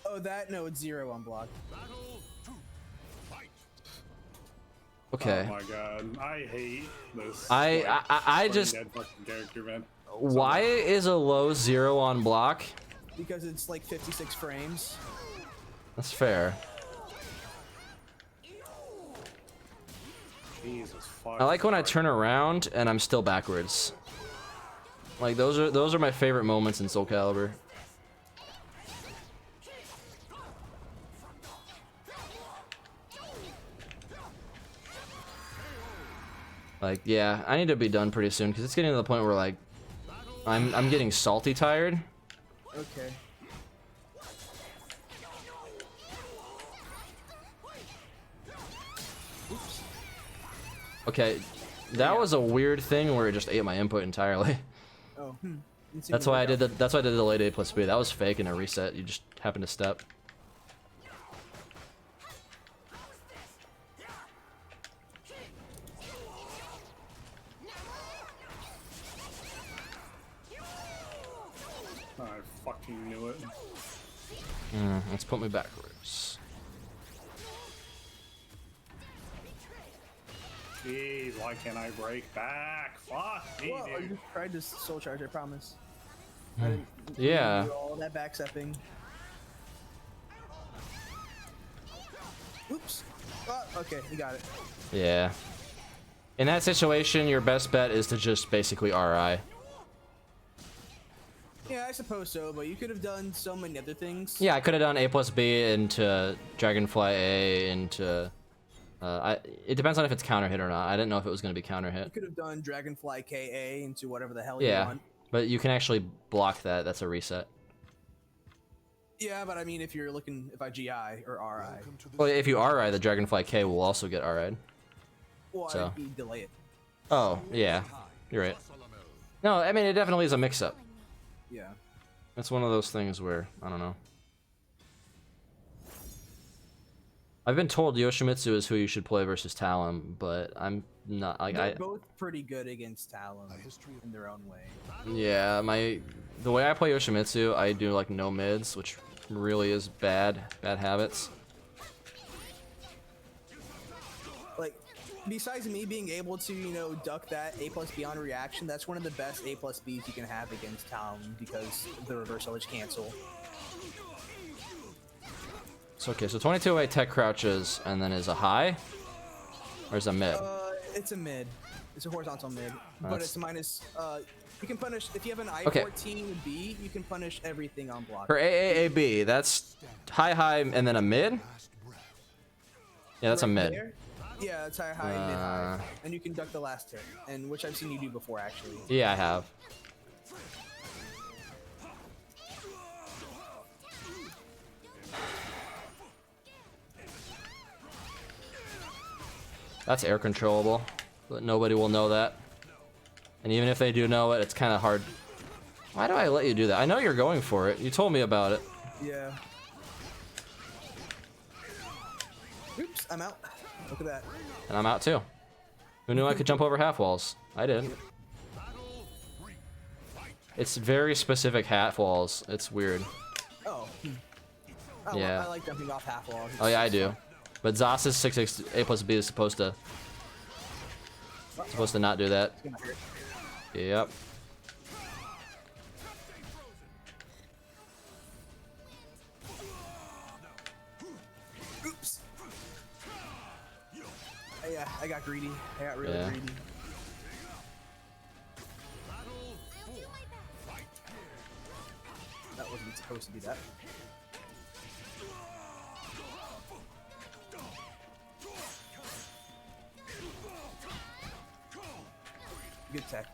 Oh, that no, it's 0 on block. Okay. Oh my god, I hate this. I just. Dead fucking character, man. Why is a low 0 on block? Because it's like 56 frames. That's fair. Jesus fuck. I like when I turn around and I'm still backwards. Like those are my favorite moments in Soul Calibur. Like, yeah, I need to be done pretty soon because it's getting to the point where like I'm getting salty tired. Okay. Okay, that was a weird thing where it just ate my input entirely. Oh. That's why I did the late A plus B. That was fake in a reset. You just happened to step. I fucking knew it. Let's put me backwards. Jeez, why can't I break back? Fuck me, Well, I dude. just tried to soul charge, I promise. I didn't Yeah. do all that backstepping. Oops. Oh, okay, you got it. Yeah. In that situation, your best bet is to just basically RI. Yeah, I suppose so, but you could have done so many other things. Yeah, I could have done A plus B into Dragonfly A into... it depends on if it's counter hit or not. I didn't know if it was going to be counter You hit. could have done Dragonfly KA into whatever the hell you Yeah, want. but you can actually block that. That's a reset. Yeah, but I mean, if you're looking, if I GI or RI, Well, if you RI, the Dragonfly K will also get RI'd. well, So. I'd delay it. Oh, yeah. You're right. No, I mean, it definitely is a mix-up. Yeah. It's one of those things where, I don't know. I've been told Yoshimitsu is who you should play versus Talon, but I'm not, like, They're both pretty good against Talon in their own way. Yeah, the way I play Yoshimitsu, I do like no mids, which really is bad habits. Like, besides me being able to, you know, duck that A plus B on reaction, that's one of the best A plus Bs you can have against Talon because of the reverse ledge cancel. So okay, so 22 away tech crouches and then is a high? Or is a mid? It's a mid. It's a horizontal mid. But That's- it's minus, you can punish, if you have an Okay. I-14 B, you can punish everything on block. For AAAB, that's high, and then a mid? Yeah, that's a Right mid. there? Yeah, it's high, mid, high. And you can duck the last hit, and which I've seen you do before, actually. Yeah, I have. That's air controllable, but nobody will know that. And even if they do know it, it's kind of hard. Why do I let you do that? I know you're going for it. You told me about it. Yeah. Oops, I'm out. Look at that. And I'm out too. Who knew I could jump over half walls? I didn't. It's very specific half walls. It's weird. Oh. Yeah. I like jumping off half walls. Oh yeah, I do. But Zos's 6 A plus B is supposed to not do that. It's gonna hurt. Yep. Oops. Yeah, I got greedy. I got really Yeah. greedy. I'll do my best. That wasn't supposed to be that. Good tech.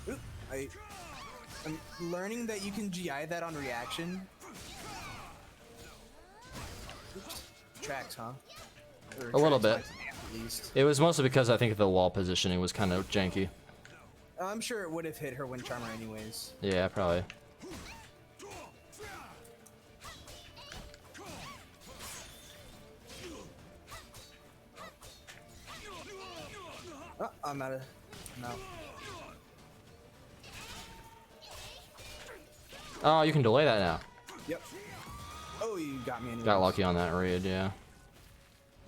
Oop, I'm learning that you can GI that on reaction. Oops. Tracks, huh? Or A little tracks bit. my at least. It was mostly because I think the wall positioning was kind of janky. I'm sure it would have hit her wind charmer anyways. Yeah, probably. Oh, I'm out. Oh, you can delay that now. Yep. Oh, you got me anyways. Got lucky on that raid, yeah.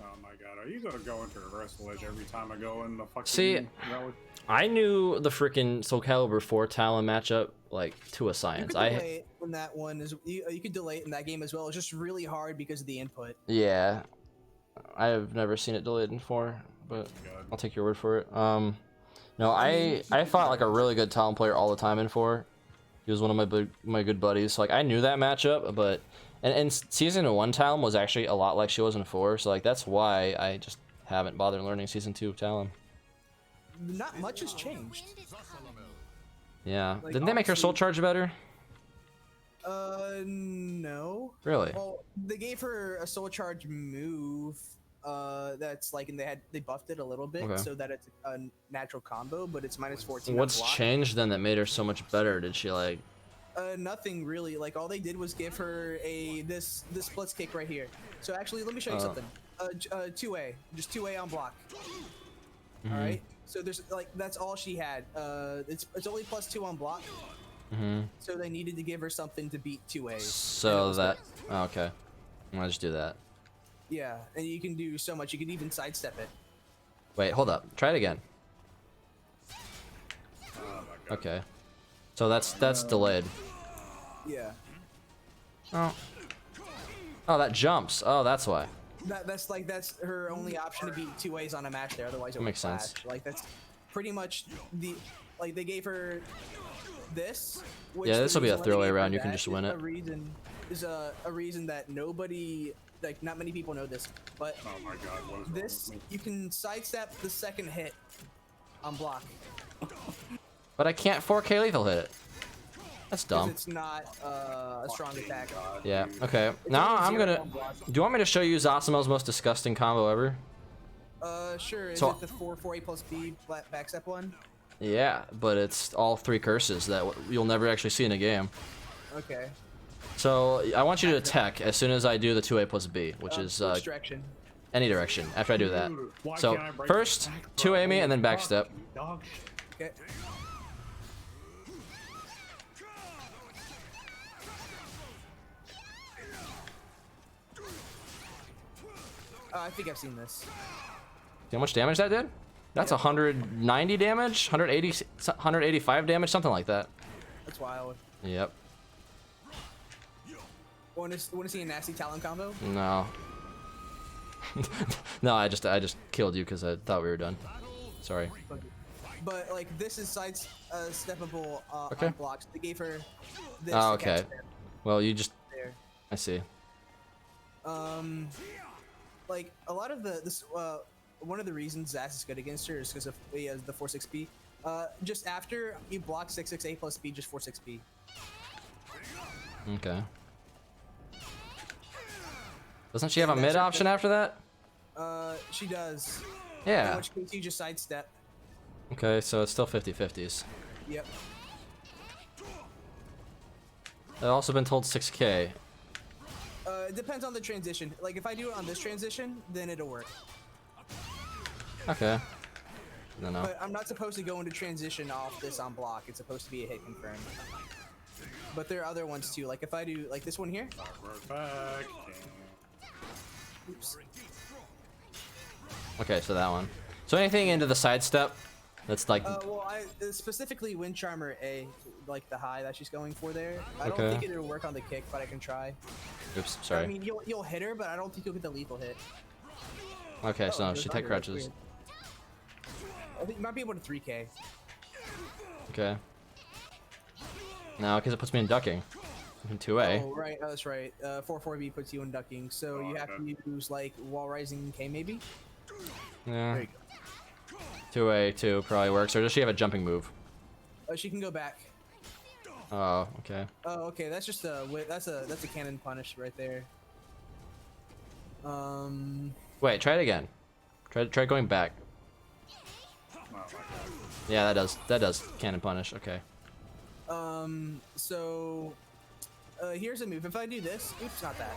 Oh my god, are you gonna go into reverse ledge every time I go in the fucking See, relic? I knew the freaking Soul Calibur 4 Talon matchup like to a You science. could delay it in that one. You could delay it in that game as well. It's just really hard because of the input. Yeah, I have never seen it delayed in 4, but I'll take your word for it. No, I fought like a really good Talon player all the time in 4. He was one of my good buddies. So, like I knew that matchup, but and season 1 Talon was actually a lot like she was in 4. So like that's why I just haven't bothered learning season 2 of Talon. Not much has changed. Wind is calling me. Yeah, Like, didn't they make her soul charge better? No. Really? Well, they gave her a soul charge move. That's like, and they buffed it a little bit Okay. so that it's a natural combo, but it's minus 14. on What's block. changed then that made her so much better? Did she like? Nothing really. Like all they did was give her this splits kick right here. So actually, let me show you something. 2A, just 2A on block. All right. So there's like that's all she had. It's only +2 on block. So they needed to give her something to beat 2A. So that okay, I'll just do that. Yeah, and you can do so much. You can even sidestep it. Wait, hold up. Try it again. Okay. So that's delayed. Yeah. Oh. Oh, that jumps. Oh, that's why. That's her only option to beat 2As on a match there. Otherwise, it would Makes sense. flash. Like that's pretty much they gave her this. Which Yeah, the this will be a reason why they throwaway gave her round. You can that just win it. A reason that nobody, like not many people know this, but Oh my god, what is wrong this with me? you can sidestep the second hit on block. But I can't 4K lethal hit it. That's 'Cause dumb. it's not a strong attack. Yeah. Okay. Now only I'm 0 gonna. on block. Do you want me to show you Zosimel's most disgusting combo ever? Sure. Is So- it the 4/4A plus B backstep one? Yeah, but it's all 3 curses that you'll never actually see in a game. Okay. So I want you to tech as soon as I do the 2A plus B, which is Which direction? any direction after I do that. Dude, why So can't I break first back, bro? 2A me and then Fuck, backstep. you dog shit. Okay. I think I've seen this. how much damage that did? That's 190 damage, 180, 185 damage, something like that. That's wild. Yep. Want to see a nasty Talon combo? No. No, I just killed you because I thought we were done. Sorry. But like this is side steppable Okay. on blocks. They gave her this. Oh, to catch okay. Well, you just. there. I see. Like a lot of one of the reasons Zass is good against her is because of he has the 4-6 just after you block 6-6 A plus B, just 4-6 B. Okay. Doesn't she have a mid option after that? She does. Yeah. In which case you just sidestep. Okay, so it's still 50-50s. Yep. I've also been told 6K. It depends on the transition. Like if I do it on this transition, then it'll work. Okay. No. But I'm not supposed to go into transition off this on block. It's supposed to be a hit confirm. But there are other ones too. Like if I do like this one here. We're back. Oops. Okay, so that one. So anything into the sidestep, that's like. Well, I specifically Wind Charmer A, like the high that she's going for there. I don't Okay. think it'll work on the kick, but I can try. Oops, sorry. I mean, you'll hit her, but I don't think you'll get the lethal hit. Okay, so Oh, no, there's she under, tech that's crutches. weird. I think you might be able to 3K. Okay. Now, because it puts me in ducking. In 2A. Oh, right. Oh, that's right. 4-4B puts you in ducking, so you have to use like wall rising K maybe. Yeah. There you go. 2A, 2 probably works. Or does she have a jumping move? She can go back. Oh, okay. Oh, okay. That's just that's a cannon punish right there. Wait, try it again. Try going back. Oh my god. Yeah, that does cannon punish. Okay. So here's a move. If I do this, oops, not that.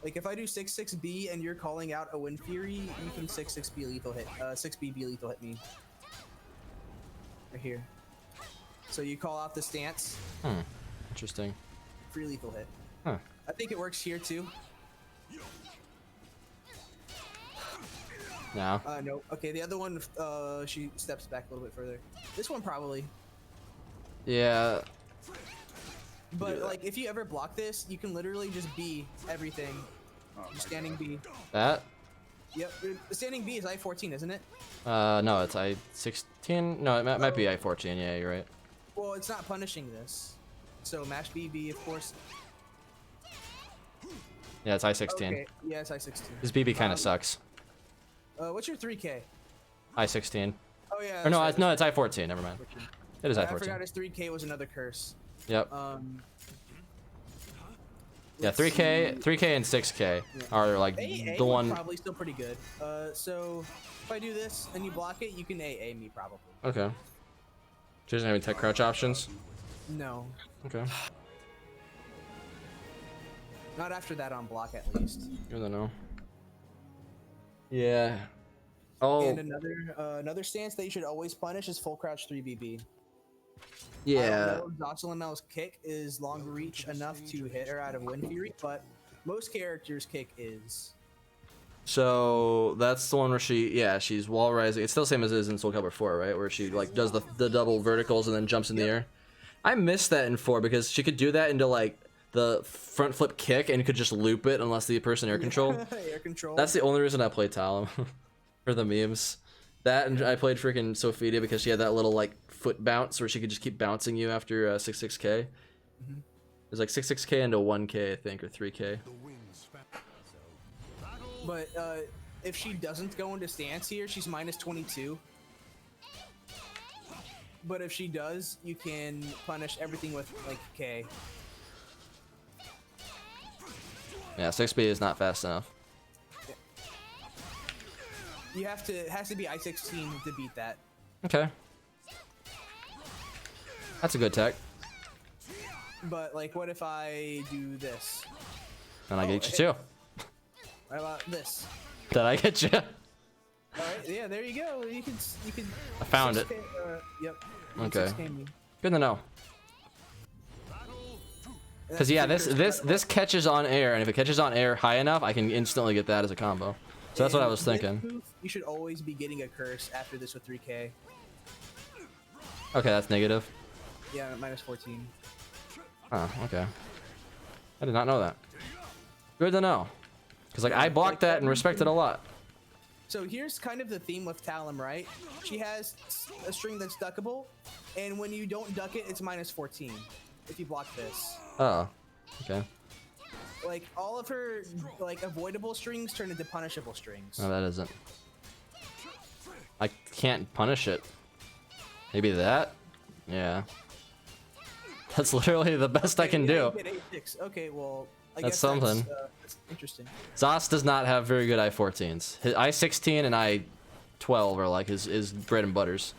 Like if I do 6-6B and you're calling out a Wind Fury, you can 6-6B lethal hit. 6BB lethal hit me. Right here. So you call out the stance, Interesting. free lethal hit. Huh. I think it works here too. No. No. Okay, the other one, she steps back a little bit further. This one probably. Yeah. But like, if you ever block this, you can literally just B everything. Oh my Standing B. That? Yep. Standing B is I-14, isn't it? No, it's I-16. No, it might be I-14. Yeah, you're right. Well, it's not punishing this. So mash BB, of course. Yeah, it's I-16. Okay. Yeah, it's I-16. This BB kind of sucks. What's your 3K? I-16. Oh yeah. Or no, that's right. no, it's I-14. Never mind. It is I forgot I-14. his 3K was another curse. Yep. Yeah, Let's 3K, see. 3K and 6K are like AA the was one. probably still pretty good. So if I do this and you block it, you can AA me probably. Okay. She doesn't have any tech crouch options. No, Okay. not after that on block at least. I don't know. Yeah. Oh. And another stance that you should always punish is full crouch 3BB. Yeah. I don't know if Jocelyn's kick is long reach enough to hit her out of Wind Fury, but most characters' kick is. So that's the one where she's wall rising. It's still the same as it is in Soul Calibur 4, right? Where she like does the double verticals and then jumps in the air. I missed that in 4 because she could do that into like the front flip kick and could just loop it unless the person air controlled. Air control. That's the only reason I played Talon for the memes. That and I played freaking Sophia because she had that little like foot bounce where she could just keep bouncing you after 6-6K. It was like 6-6K into 1K I think or 3K. But if she doesn't go into stance here, she's minus 22. But if she does, you can punish everything with like K. Yeah, 6B is not fast enough. You have to. It has to be I-16 to beat that. Okay. That's a good tech. But like, what if I do this? And I Oh, get you hey. too. What about this? Did I get you? All right. Yeah. There you go. You can. I found it. 6K, yep. Okay. 6K me. Good to know. Because yeah, this catches on air, and if it catches on air high enough, I can instantly get that as a combo. So that's what I And was this thinking. move, you should always be getting a curse after this with 3k. Okay, that's negative. Yeah, minus 14. Oh, okay. I did not know that. Good to know. Because, like, I blocked that and respect it a lot. So here's kind of the theme with Talum, right? She has a string that's duckable, and when you don't duck it, it's minus 14 if you block this. Oh, okay. Like, all of her, like, avoidable strings turn into punishable strings. No, that isn't. I can't punish it. Maybe that? Yeah. That's literally the best I can do. You get A6. Okay, well, I That's guess something. That's interesting. Zos does not have very good I-14s. His I-16 and I-12 are like his bread and butters.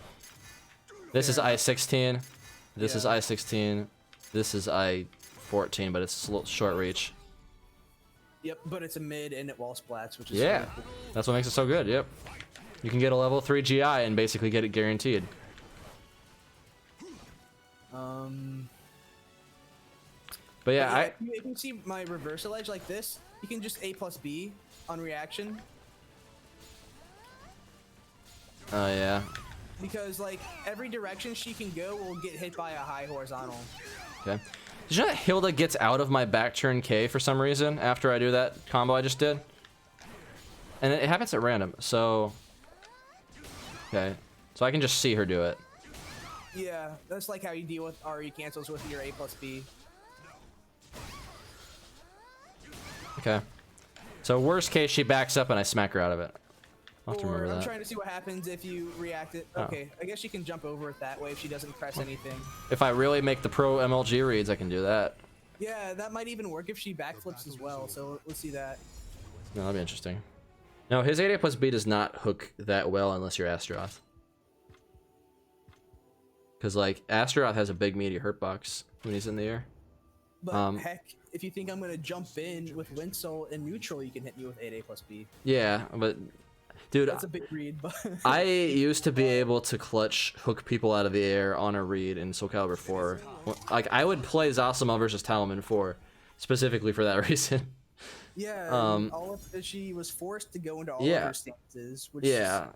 This is I-16. This is I-16. This is I-14, but it's short reach. Yep, but it's a mid and it wall splats, which is Yeah, really cool. that's what makes it so good. Yep. You can get a level 3 GI and basically get it guaranteed. But yeah, If you can see my reversal edge like this, you can just A plus B on reaction. Oh yeah. Because, like, every direction she can go will get hit by a high horizontal. Okay. Did you know that Hilda gets out of my back turn K for some reason after I do that combo I just did? And it happens at random, so... Okay. So I can just see her do it. Yeah, that's like how you deal with RE cancels with your A plus B. Okay. So worst case, she backs up and I smack her out of it. I'll have to Or remember I'm that. trying to see what happens if you react it. Oh. Okay, I guess you can jump over it that way if she doesn't press anything. If I really make the pro MLG reads, I can do that. Yeah, that might even work if she backflips as well, so let's see that. No, that'd be interesting. No, his 8A plus B does not hook that well unless you're Astaroth. Because, like, Astaroth has a big meaty hurt box when he's in the air. But heck, if you think I'm gonna jump in with Winsol in neutral, you can hit me with 8A plus B. Yeah, but... Dude, That's a big read, but... I used to be able to clutch hook people out of the air on a read in Soul Calibur 4. Like, I would play Zosima versus Talum in 4, specifically for that reason. Yeah, she was forced to go into all of her stances, which Yeah.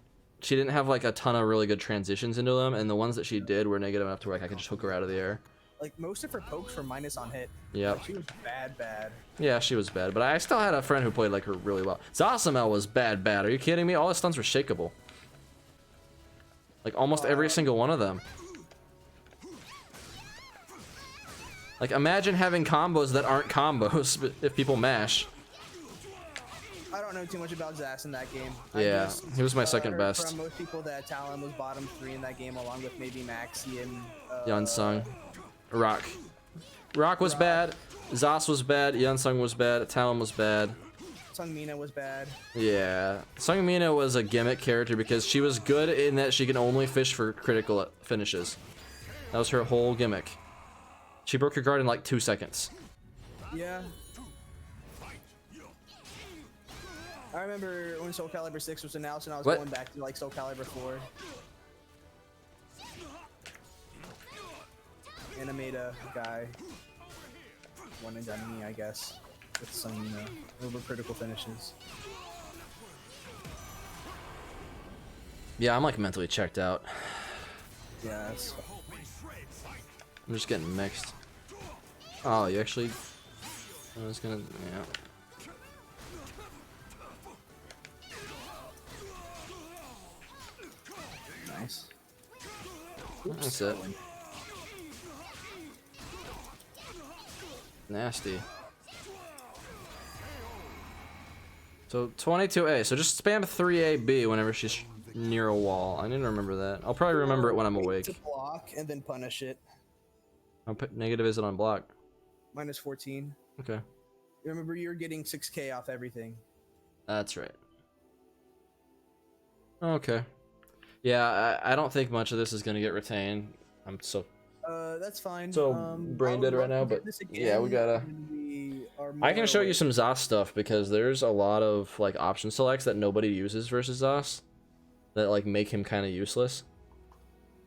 She didn't have, like, a ton of really good transitions into them, and the ones that she did were negative enough to where, like, I could just hook her out of the air. like, most of her pokes were minus on hit. Yep. Like, she was bad. Yeah, she was bad, but I still had a friend who played, like, her really well. Zosima was bad. Are you kidding me? All his stuns were shakeable. Like, almost every single one of them. Like, imagine having combos that aren't combos if people mash. I don't know too much about Zas in that game. Yeah, he was my second heard best. From most people that Talon was bottom 3 in that game, along with maybe Maxi and Yunsung. Rock was bad. Zos was bad. Yunsung was bad. Talon was bad. Sungmina was bad. Yeah. Sungmina was a gimmick character because she was good in that she can only fish for critical finishes. That was her whole gimmick. She broke her guard in like 2 seconds. Yeah. I remember when Soul Calibur 6 was announced and I was What? going back to like Soul Calibur 4. And I made a guy. One and done me, I guess. With some, over critical finishes. Yeah, I'm like mentally checked out. Yeah, that's... I'm just getting mixed. Oh, you actually... I was gonna... Yeah. Nice. That's it. Nasty. So 22A. So just spam 3AB whenever she's near a wall. I need to remember that. I'll probably remember it when I'm To awake. block and then punish it. How negative is it on block? Minus 14. Okay. Remember, you're getting 6k off everything. That's right. Okay. Yeah, I don't think much of this is gonna get retained. I'm so That's fine. brain dead right now, but yeah, we gotta. I can show you some Zos stuff because there's a lot of like option selects that nobody uses versus Zos that like make him kind of useless.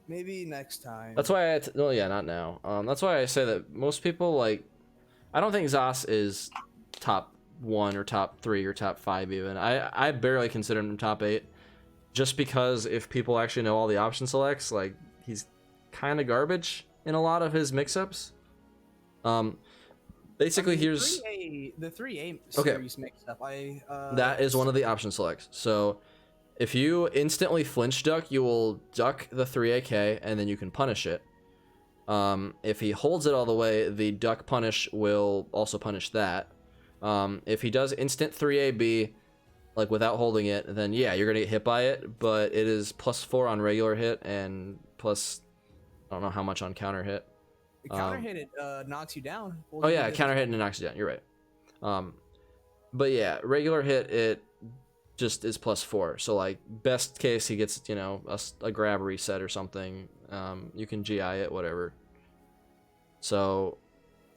Maybe next time. That's why well, yeah, not now. That's why I say that most people like. I don't think Zos is top 1 or top 3 or top 5 even. I barely consider him top 8, just because if people actually know all the option selects, like, he's kind of garbage in a lot of his mix-ups. Basically, here's the 3A series mix-up. that is one of the option selects. So if you instantly flinch duck, you will duck the 3AK and then you can punish it. If he holds it all the way, the duck punish will also punish that. If he does instant 3AB, like without holding it, then yeah, you're gonna get hit by it, but it is +4 on regular hit and plus, I don't know how much on counter hit. The counter hit, it knocks you down. Oh yeah, counter hit and it knocks you down. You're right. But yeah, regular hit, it just is +4. So like best case, he gets, you know, a grab reset or something. You can GI it, whatever. So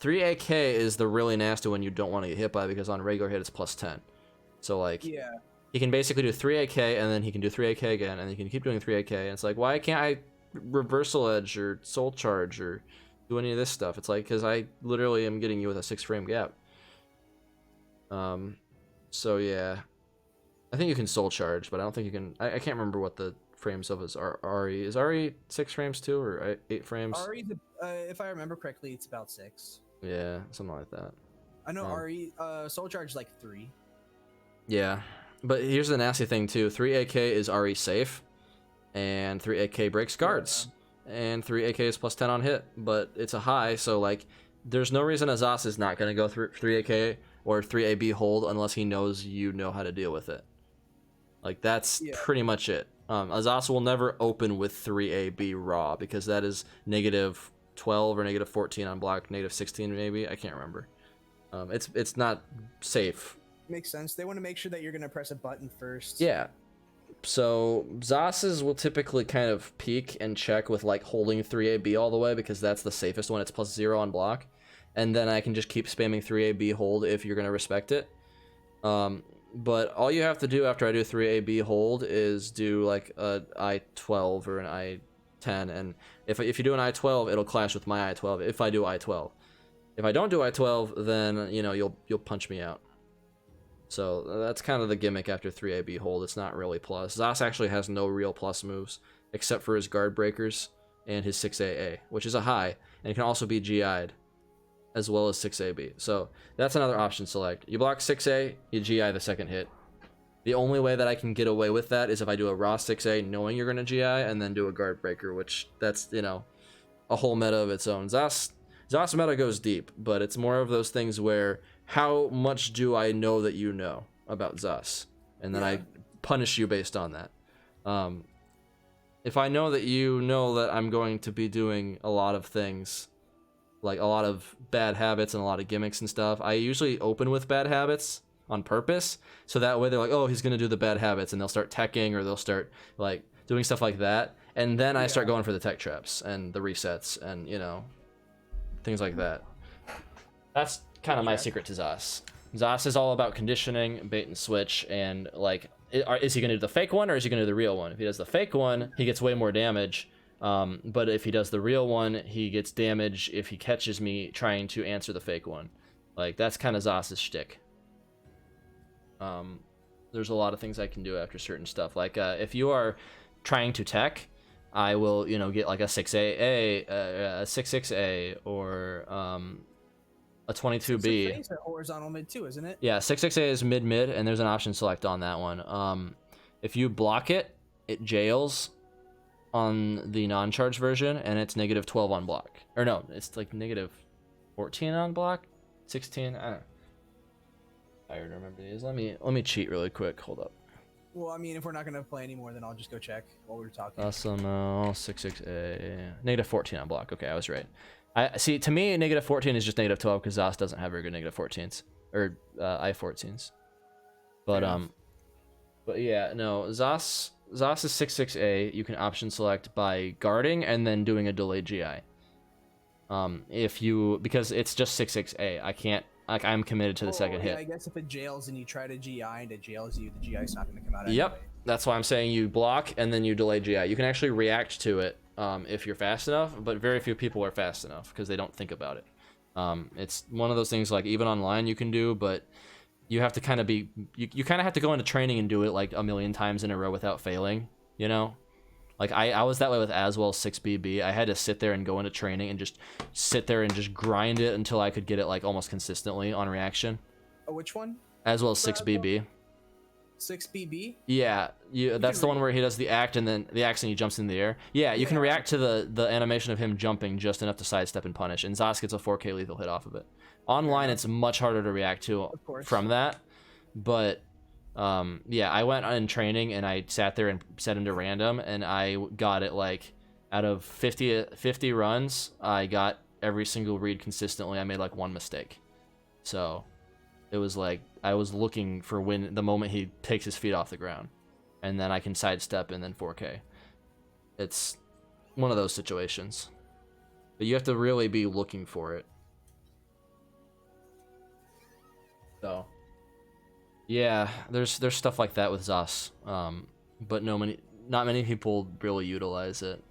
3AK is the really nasty one you don't want to get hit by, because on regular hit it's +10. So like, yeah, he can basically do 3AK and then he can do 3AK again, and he can keep doing 3AK. And it's like, why can't I reversal edge or soul charge or do any of this stuff? It's like, because I literally am getting you with a 6-frame gap. So yeah, I think you can soul charge, but I don't think you can. I can't remember what the frames of his RE is. RE 6 frames too, or 8 frames? RE, if I remember correctly, it's about 6. Yeah, something like that. I know RE soul charge is like 3. Yeah, but here's the nasty thing too. 3AK is RE safe, and 3AK breaks guards, and 3AK is +10 on hit, but it's a high, so like, there's no reason Azas is not going to go through 3AK or 3AB hold unless he knows you know how to deal with it. Like, that's pretty much it. Azas will never open with 3AB raw, because that is -12 or -14 on block, -16 maybe, I can't remember. It's not safe. Makes sense. They want to make sure that you're going to press a button first. Yeah. So Zas's will typically kind of peak and check with like holding 3AB all the way, because that's the safest one. It's +0 on block, and then I can just keep spamming 3AB hold if you're going to respect it. But all you have to do after I do 3AB hold is do like a I-12 or an I-10, and if you do an I-12, it'll clash with my I-12 if I do I-12. If I don't do I-12, then, you know, you'll punch me out. So that's kind of the gimmick after 3AB hold. It's not really plus. Zas actually has no real plus moves except for his guard breakers and his 6AA, which is a high, and it can also be GI'd as well as 6AB. So that's another option select. You block 6A, you GI the second hit. The only way that I can get away with that is if I do a raw 6A knowing you're going to GI and then do a guard breaker, which that's, you know, a whole meta of its own. Zas meta goes deep, but it's more of those things where, how much do I know that you know about Zas? And then I punish you based on that. If I know that you know that I'm going to be doing a lot of things, like a lot of bad habits and a lot of gimmicks and stuff, I usually open with bad habits on purpose, so that way they're like, oh, he's gonna do the bad habits, and they'll start teching, or they'll start like doing stuff like that, and then I start going for the tech traps and the resets and, you know, things like that. That's kind of my secret to Zas. Zas is all about conditioning, bait and switch, and like, is he gonna do the fake one or is he gonna do the real one? If he does the fake one, he gets way more damage. But if he does the real one, he gets damage if he catches me trying to answer the fake one. Like, that's kind of Zas's shtick. There's a lot of things I can do after certain stuff. Like, if you are trying to tech, I will, you know, get like a 6AA, a 66A, or a 22B. It's a horizontal mid too, isn't it? Yeah, 66A is mid, and there's an option select on that one. If you block it, it jails on the non-charge version, and it's -12 on block. Or no, it's like -14 on block, 16. I don't remember these. Let me cheat really quick. Hold up. Well, I mean, if we're not gonna play anymore, then I'll just go check while we're talking. So no, 66A, -14 on block. Okay, I was right. I see. To me, -14 is just -12 because Zas doesn't have very good -14s or I-14s. But yeah, no, Zas is 66A. You can option select by guarding and then doing a delayed GI. Because it's just 66A, I can't. Like, I'm committed to the second hit. I guess if it jails and you try to GI and it jails you, the GI is not going to come out. Yep, anyway. that's why I'm saying you block and then you delay GI. You can actually react to it if you're fast enough, but very few people are fast enough because they don't think about it. It's one of those things, like, even online you can do, but you have to kind of be you kind of have to go into training and do it like a million times in a row without failing, you know? Like I was that way with Aswell 6BB. I had to sit there and go into training and just sit there and just grind it until I could get it like almost consistently on reaction. Oh, which one? Aswell 6BB. 6BB? Yeah, that's the one where he does the act and then the axe and he jumps in the air. Yeah, you can react to the animation of him jumping just enough to sidestep and punish, and Zos gets a 4K lethal hit off of it. Online, it's much harder to react to from that, but yeah, I went in training and I sat there and set into random, and I got it like out of 50 runs, I got every single read consistently. I made like one mistake, so it was like I was looking for when the moment he takes his feet off the ground, and then I can sidestep and then 4K. It's one of those situations, but you have to really be looking for it. So yeah, there's stuff like that with Zos, but not many people really utilize it.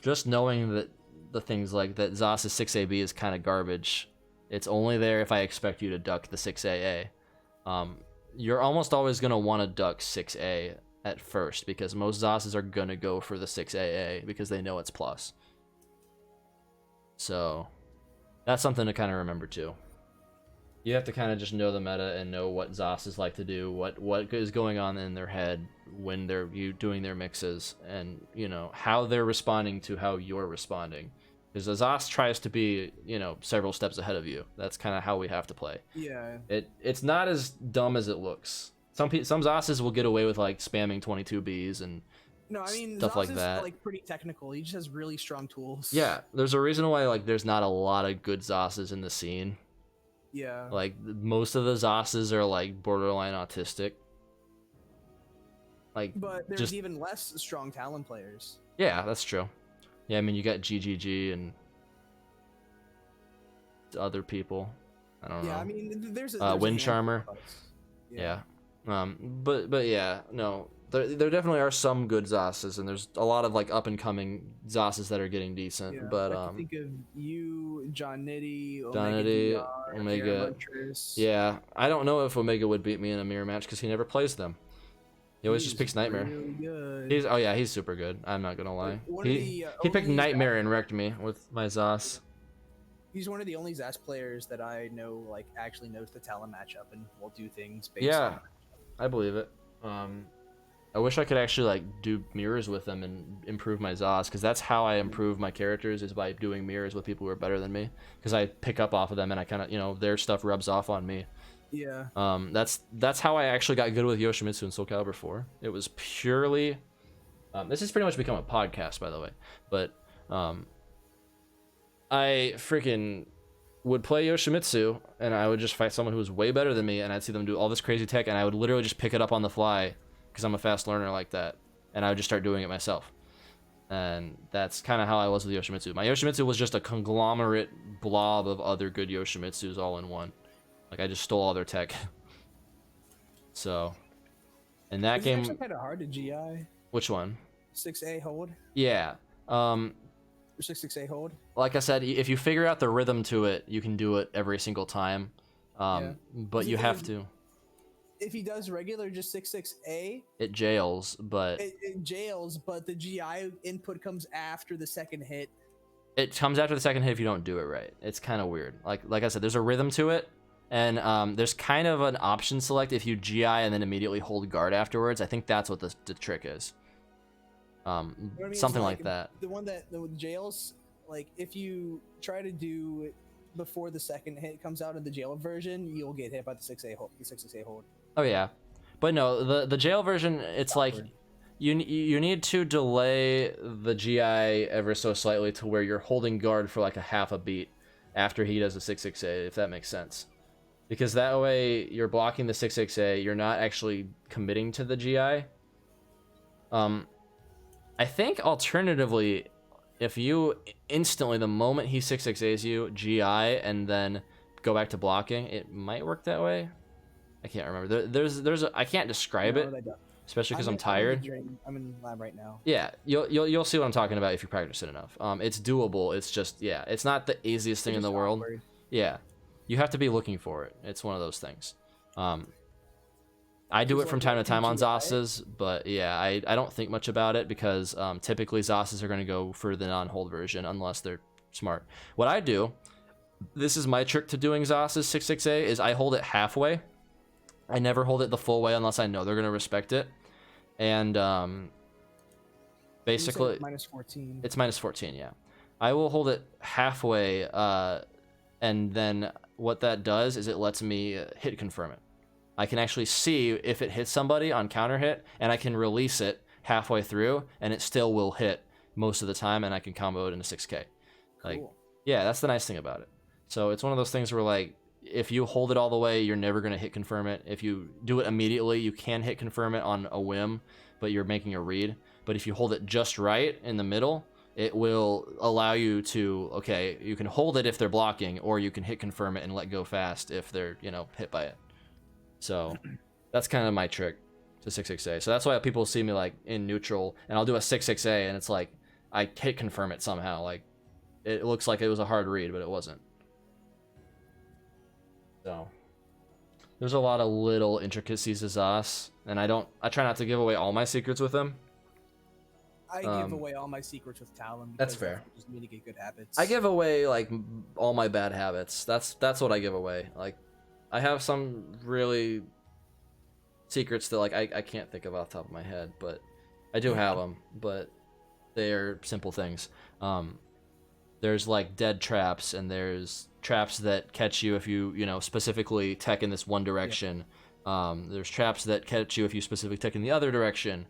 Just knowing that the things like that Zos' 6AB is kind of garbage. It's only there if I expect you to duck the 6AA. You're almost always going to want to duck 6A at first, because most Zos's are going to go for the 6AA because they know it's plus. So that's something to kind of remember too. You have to kind of just know the meta and know what Zos's like to do, what is going on in their head when they're doing their mixes, and you know how they're responding to how you're responding. Because a Zos tries to be, you know, several steps ahead of you. That's kind of how we have to play. Yeah. It's not as dumb as it looks. Some Zos's will get away with like spamming 22Bs and stuff Zos like is, that. like pretty technical. He just has really strong tools. Yeah, there's a reason why like there's not a lot of good Zos's in the scene. Yeah. Like most of the Zos's are like borderline autistic. Like, but there's just, even less strong Talon players. Yeah, that's true. Yeah, I mean you got GGG and other people. I don't know. Yeah, I mean there's Wind Charmer. Yeah. But yeah, no. There definitely are some good Zos's, and there's a lot of like up and coming Zos's that are getting decent. Yeah, but I can think of you, John Nitty, Omega. Yeah, I don't know if Omega would beat me in a mirror match because he never plays them. He always just picks Nightmare. Really good. He's super good. I'm not gonna lie. He picked Nightmare and wrecked me with my Zos. He's one of the only Zas players that I know like actually knows the Talon matchup and will do things based on. I believe it. I wish I could actually like do mirrors with them and improve my Zos, because that's how I improve my characters, is by doing mirrors with people who are better than me, because I pick up off of them and I kind of, you know, their stuff rubs off on me. Yeah. That's how I actually got good with Yoshimitsu in Soul Calibur 4. It was purely this has pretty much become a podcast, by the way, but I freaking would play Yoshimitsu and I would just fight someone who was way better than me, and I'd see them do all this crazy tech and I would literally just pick it up on the fly because I'm a fast learner like that, and I would just start doing it myself. And that's kind of how I was with Yoshimitsu. My Yoshimitsu was just a conglomerate blob of other good Yoshimitsus all in one. Like I just stole all their tech. So, in that game, it's actually kind of hard to GI. Which one? 6A hold. Yeah. 6A hold. Like I said, if you figure out the rhythm to it, you can do it every single time. But you have to. If he does regular just 6A, it jails, but it jails, but the GI input comes after the second hit. It comes after the second hit if you don't do it right. It's kind of weird. Like I said, there's a rhythm to it, and there's kind of an option select if you GI and then immediately hold guard afterwards. I think that's what the trick is. Something like that. The one that with jails, like if you try to do it before the second hit comes out in the jail version, you'll get hit by the 6A hold. The 6A hold. Oh yeah, but no, the jail version, it's like you need to delay the GI ever so slightly to where you're holding guard for like a half a beat after he does the 6A, if that makes sense. Because that way you're blocking the 6A, you're not actually committing to the GI. I think alternatively, if you instantly, the moment he 6A's you, GI and then go back to blocking, it might work that way. I can't remember. I can't describe it, especially because I'm tired. I'm in lab right now. Yeah, you'll see what I'm talking about if you practice it enough. It's doable. It's just, yeah, it's not the easiest thing in the world. Yeah, You have to be looking for it. It's one of those things. I do it from time to time on Zasas, but yeah, I don't think much about it because typically Zasas are going to go for the non-hold version unless they're smart. What I do, this is my trick to doing Zasas 6-6A, is I hold it halfway. I never hold it the full way unless I know they're going to respect it. And basically, minus 14. it's minus 14, yeah. I will hold it halfway, and then what that does is it lets me hit confirm it. I can actually see if it hits somebody on counter hit, and I can release it halfway through, and it still will hit most of the time, and I can combo it into 6K. Like, Cool. yeah, that's the nice thing about it. So it's one of those things where, like, if you hold it all the way, you're never going to hit confirm it. If you do it immediately, you can hit confirm it on a whim, but you're making a read. But if you hold it just right in the middle, it will allow you to, okay, you can hold it if they're blocking, or you can hit confirm it and let go fast if they're, you know, hit by it. So that's kind of my trick to 6-6A. So that's why people see me like in neutral, and I'll do a 6-6A, and it's like I hit confirm it somehow. Like it looks like it was a hard read, but it wasn't. So there's a lot of little intricacies to Zas, and I try not to give away all my secrets with him. I give away all my secrets with Talon. That's fair. Just me to get good habits. I give away like all my bad habits. That's what I give away. Like I have some really secrets that like I can't think of off the top of my head, but I do have them. But they're simple things. There's like dead traps, and there's traps that catch you if you know specifically tech in this one direction. There's traps that catch you if you specifically tech in the other direction.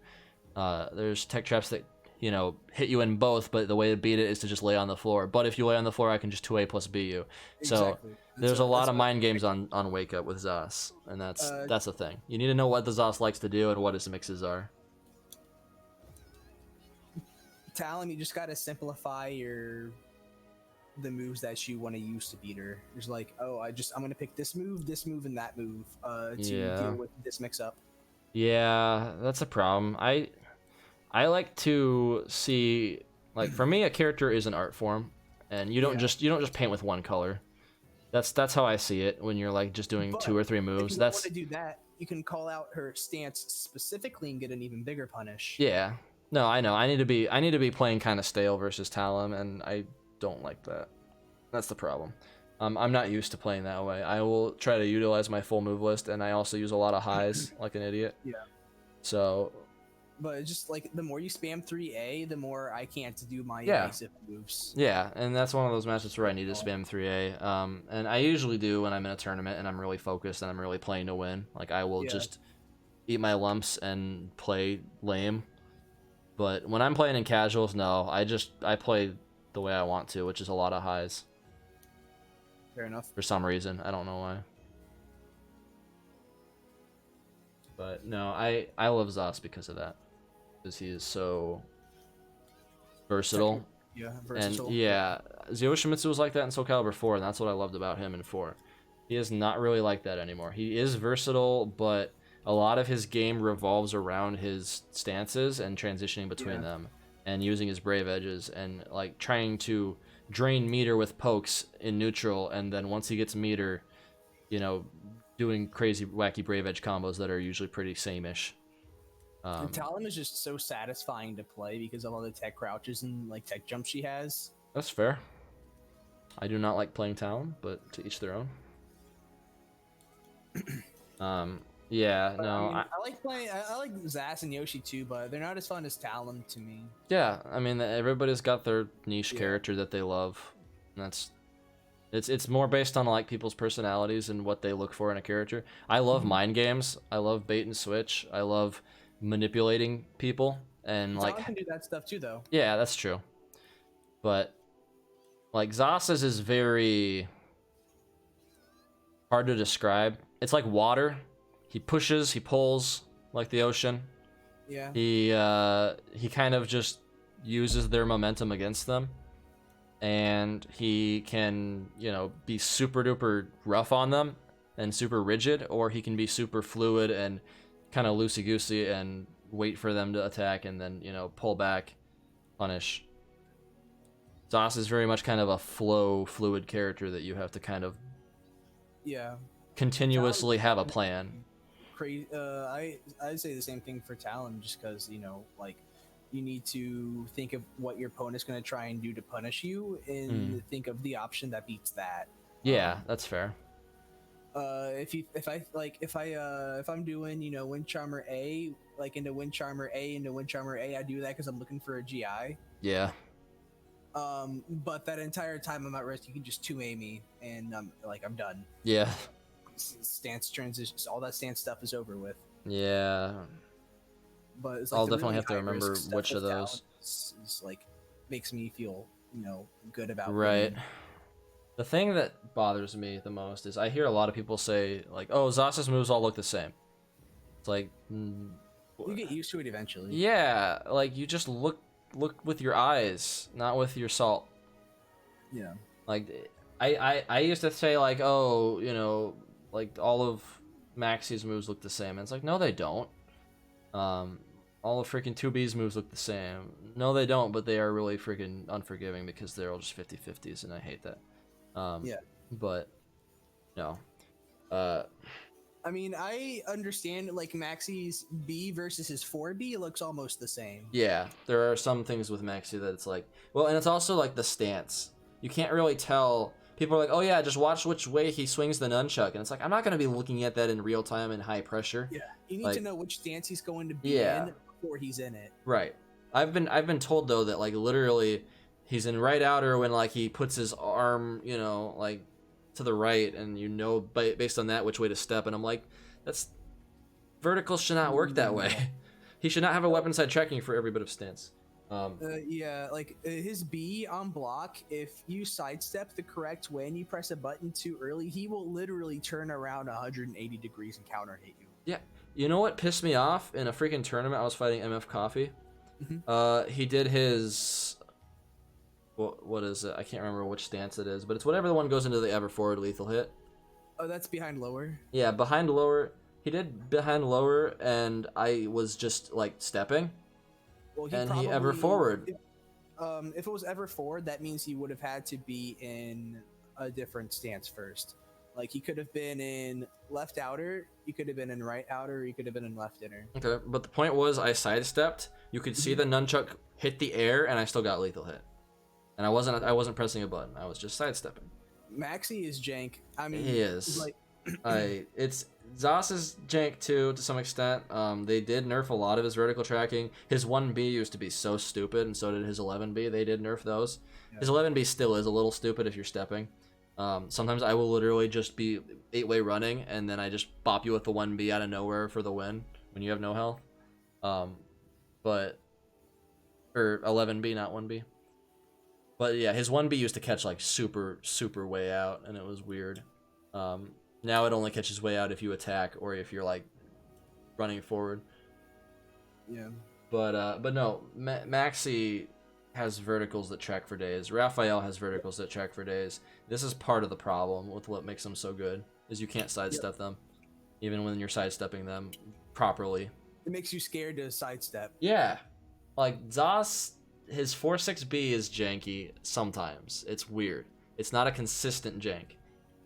There's tech traps that, you know, hit you in both, but the way to beat it is to just lay on the floor. But if you lay on the floor, I can just 2A plus B you. Exactly. So there's a lot of mind games on Wake Up with Zas, and that's the thing. You need to know what the Zas likes to do and what his mixes are. Talon, you just gotta simplify the moves that you want to use to beat her. There's like, oh, I'm gonna pick this move, and that move to deal with this mix up. Yeah, that's a problem. I like to see, like, for me, a character is an art form, and you don't just paint with one color. That's how I see it when you're like just doing 2 or 3 moves. If you want to do that, you can call out her stance specifically and get an even bigger punish. Yeah. No, I know. I need to be playing kind of stale versus Talon, and I don't like that. That's the problem. I'm not used to playing that way. I will try to utilize my full move list, and I also use a lot of highs like an idiot. Yeah. So. But it's just like the more you spam 3A, the more I can't do my evasive moves. Yeah, and that's one of those matches where I need to spam 3A. And I usually do when I'm in a tournament and I'm really focused and I'm really playing to win. Like I will just eat my lumps and play lame. But when I'm playing in casuals, no, I play the way I want to, which is a lot of highs. Fair enough. For some reason, I don't know why. But no, I love Zas because of that. Because he is so versatile. Yeah, versatile. And yeah, Zio was like that in Soul Calibur 4, and that's what I loved about him in 4. He is not really like that anymore. He is versatile, but a lot of his game revolves around his stances and transitioning between them, and using his brave edges, and like trying to drain meter with pokes in neutral, and then once he gets meter, you know, doing crazy wacky brave edge combos that are usually pretty same-ish. And Talon is just so satisfying to play because of all the tech crouches and like tech jumps she has. That's fair. I do not like playing Talon, but to each their own. Yeah, no. I like playing. I like Zas and Yoshi too, but they're not as fun as Talon to me. Yeah, I mean everybody's got their niche character that they love. And it's more based on like people's personalities and what they look for in a character. I love mind games. I love bait and switch. I love manipulating people and Talon like can do that stuff too, though. Yeah, that's true. But like Zas's is very hard to describe. It's like water. He pushes, he pulls like the ocean. Yeah. He kind of just uses their momentum against them. And he can, you know, be super duper rough on them and super rigid, or he can be super fluid and kind of loosey-goosey and wait for them to attack and then, you know, pull back, punish. Zas is very much kind of a fluid character that you have to kind of Yeah. continuously have a plan. Crazy. I'd say the same thing for Talon, just because like you need to think of what your opponent's going to try and do to punish you, and think of the option that beats that. Yeah, that's fair. If I'm doing Wind Charmer A, like into Wind Charmer A into Wind Charmer A, I do that because I'm looking for a GI. Yeah. But that entire time I'm at risk, you can just 2A me, and I'm done. Yeah. Stance transitions, all that stance stuff is over with. Yeah. But it's like I'll the definitely really have to high-risk remember stuff which of with those. Talon is like makes me feel good about Right. winning. The thing that bothers me the most is I hear a lot of people say like, "Oh, Zos's moves all look the same." It's like, You get used to it eventually. yeah, like you just look with your eyes, not with your salt. Yeah. Like, I used to say like, oh, like all of Maxi's moves look the same. And it's like, no, they don't. All of freaking 2B's moves look the same. No, they don't, but they are really freaking unforgiving because they're all just 50-50s, and I hate that. Yeah. But no. I mean, I understand like Maxi's B versus his 4B looks almost the same. Yeah, there are some things with Maxi that it's like, well, and it's also like the stance. You can't really tell. People are like, oh yeah, just watch which way he swings the nunchuck, and it's like, I'm not gonna be looking at that in real time in high pressure. Yeah, you need Like, to know which stance he's going to be yeah. in before he's in it. Right. I've been told though that like literally he's in right outer when like he puts his arm, like to the right, and based on that which way to step, and I'm like, that's vertical should not work that way. He should not have a weapon side tracking for every bit of stance. Yeah, like his B on block, if you sidestep the correct way and you press a button too early, he will literally turn around 180 degrees and counter hit you. Yeah. You know what pissed me off in a freaking tournament? I was fighting MF Coffee. He did his what is it? I can't remember which stance it is, but it's whatever the one goes into the ever forward lethal hit. Oh, that's behind lower. Yeah, behind lower. He did behind lower, and I was just like stepping. Well, And he ever forward. If it was ever forward, that means he would have had to be in a different stance first. Like he could have been in left outer, he could have been in right outer, he could have been in left inner. Okay, but the point was I sidestepped. You could see the nunchuck hit the air, and I still got lethal hit. And I wasn't pressing a button. I was just sidestepping. Maxi is jank. I mean, He is. like It's Zos is jank too to some extent. They did nerf a lot of his vertical tracking. His 1B used to be so stupid, and so did his 11B. They did nerf those. Yeah. His 11B still is a little stupid if you're stepping. Sometimes I will literally just be 8-way running, and then I just bop you with the 1B out of nowhere for the win when you have no health. Or 11B, not 1B. But yeah, his 1B used to catch like super way out, and it was weird. Now it only catches way out if you attack or if you're like running forward. yeah. But no, Maxi has verticals that track for days. Raphael has verticals that track for days. This is part of the problem with what makes them so good, is you can't sidestep them, even when you're sidestepping them properly. It makes you scared to sidestep. Yeah, like Zos, his 4-6B is janky sometimes. It's weird. It's not a consistent jank.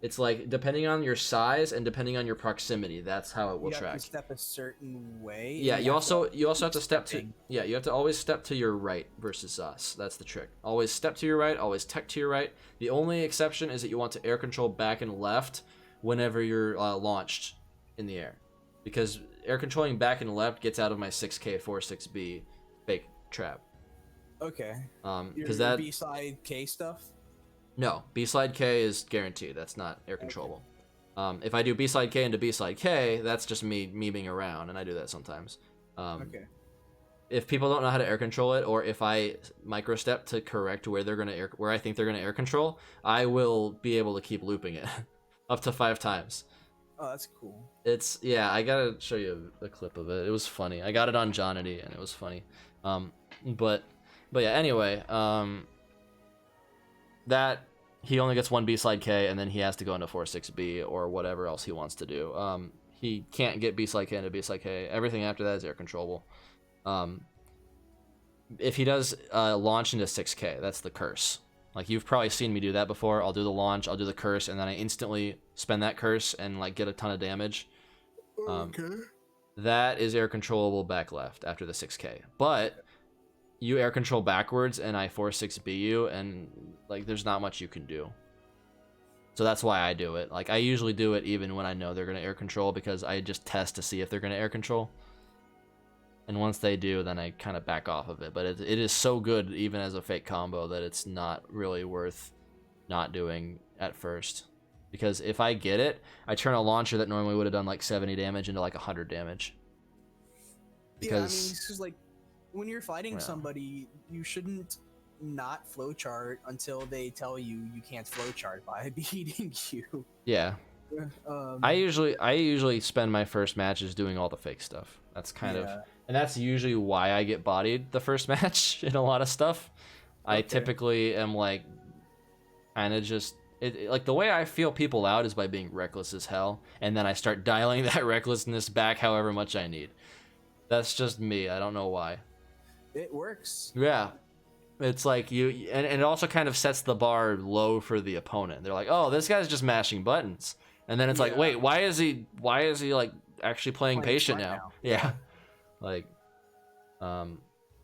It's like depending on your size and depending on your proximity, that's how it will You track. have to step a certain way. Yeah, and you have also to- have to step to you have to always step to your right versus us. That's the trick. Always step to your right, always tech to your right. The only exception is that you want to air control back and left whenever you're launched in the air, because air controlling back and left gets out of my 6K 4-6B fake trap. Okay. Because Your that B-side K stuff. no B-slide K is guaranteed. That's not air controllable. If I do B-slide K into B-slide K, that's just me memeing around, and I do that sometimes. Okay. If people don't know how to air control it, or if I microstep to correct where where I think they're gonna air control, I will be able to keep looping it up to 5 times. Oh, that's cool. It's I gotta show you a clip of it. It was funny. I got it on Johnity, and it was funny. But yeah. Anyway, that he only gets 1 B-slide K, and then he has to go into 4-6B or whatever else he wants to do. He can't get B-slide K into B-slide K. Everything after that is air controllable. If he does launch into 6K, that's the curse. Like you've probably seen me do that before. I'll do the launch, I'll do the curse, and then I instantly spend that curse and like get a ton of damage. Okay. That is air controllable back left after the 6K. But you air control backwards and I 4-6B you, and like there's not much you can do. So that's why I do it. Like I usually do it even when I know they're gonna air control, because I just test to see if they're gonna air control. And once they do, then I kind of back off of it. But it is so good, even as a fake combo, that it's not really worth not doing at first. Because if I get it, I turn a launcher that normally would have done like 70 damage into like 100 damage. Yeah, I mean, Because it's just like when you're fighting somebody, you shouldn't not flowchart until they tell you you can't flowchart by beating you. yeah, I usually spend my first matches doing all the fake stuff. That's kind of, and that's usually why I get bodied the first match in a lot of stuff. I typically am like kind of just like the way I feel people out is by being reckless as hell, and then I start dialing that recklessness back however much I need. That's just me. I don't know why. It works. Yeah. It's like and it also kind of sets the bar low for the opponent. They're like, oh, this guy's just mashing buttons. And then it's like, wait, why is he like actually playing patient now? Yeah. Like,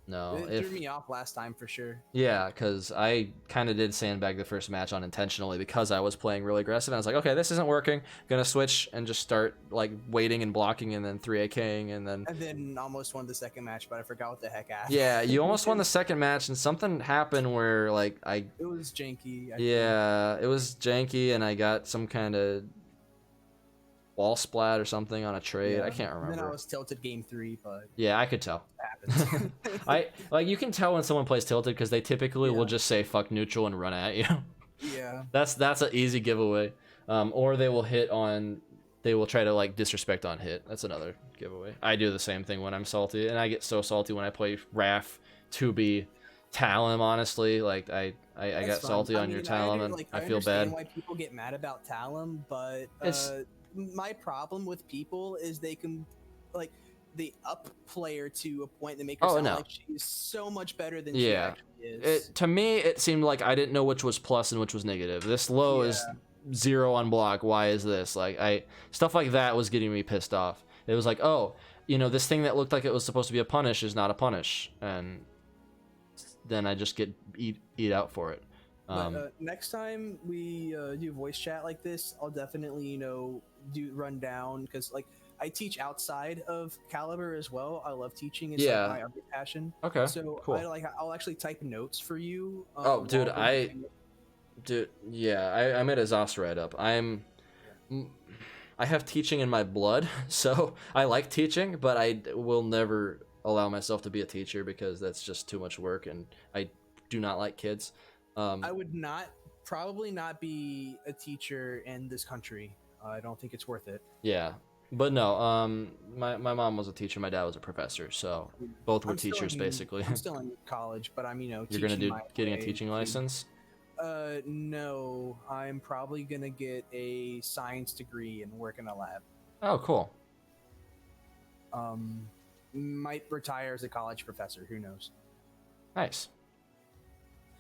no. It threw me off last time for sure. Yeah, because I kind of did sandbag the first match unintentionally because I was playing really aggressive. And I was like, okay, this isn't working. Gonna switch and just start like waiting and blocking and then 3AKing and then... And then almost won the second match, but I forgot what the heck happened. Yeah, you almost won the second match and something happened where like It was janky. I think. It was janky and I got some kind of wall splat or something on a trade. I can't remember. And then I was tilted game 3, but... Yeah, I could tell. Happens. You can tell when someone plays tilted because they typically will just say fuck neutral and run at you. Yeah. That's an easy giveaway. Or they will try to like disrespect on hit. That's another giveaway. I do the same thing when I'm salty, and I get so salty when I play Raf 2B Talon, honestly. Like I got salty on your Talon and I feel bad. I understand why people get mad about Talon, but my problem with people is they can like they up player to a point that make her sound like she's so much better than she actually is. To me, it seemed like I didn't know which was plus and which was negative. This low is 0 on block. Why is this? Like stuff like that was getting me pissed off. It was like, oh, this thing that looked like it was supposed to be a punish is not a punish, and then I just get eat out for it. But next time we do voice chat like this, I'll definitely do run down, because like I teach outside of Caliber as well. I love teaching. It's like my other passion. Okay. So cool. I'll actually type notes for you. Dude, I'm at a Zos right up. I have teaching in my blood, so I like teaching, but I will never allow myself to be a teacher because that's just too much work, and I do not like kids. I would probably not be a teacher in this country. I don't think it's worth it. Yeah. But no, my mom was a teacher, my dad was a professor, so both were teachers basically. I'm still in college, but I'm You're gonna do getting a teaching license? No, I'm probably gonna get a science degree and work in a lab. Oh, cool. Might retire as a college professor. Who knows? Nice.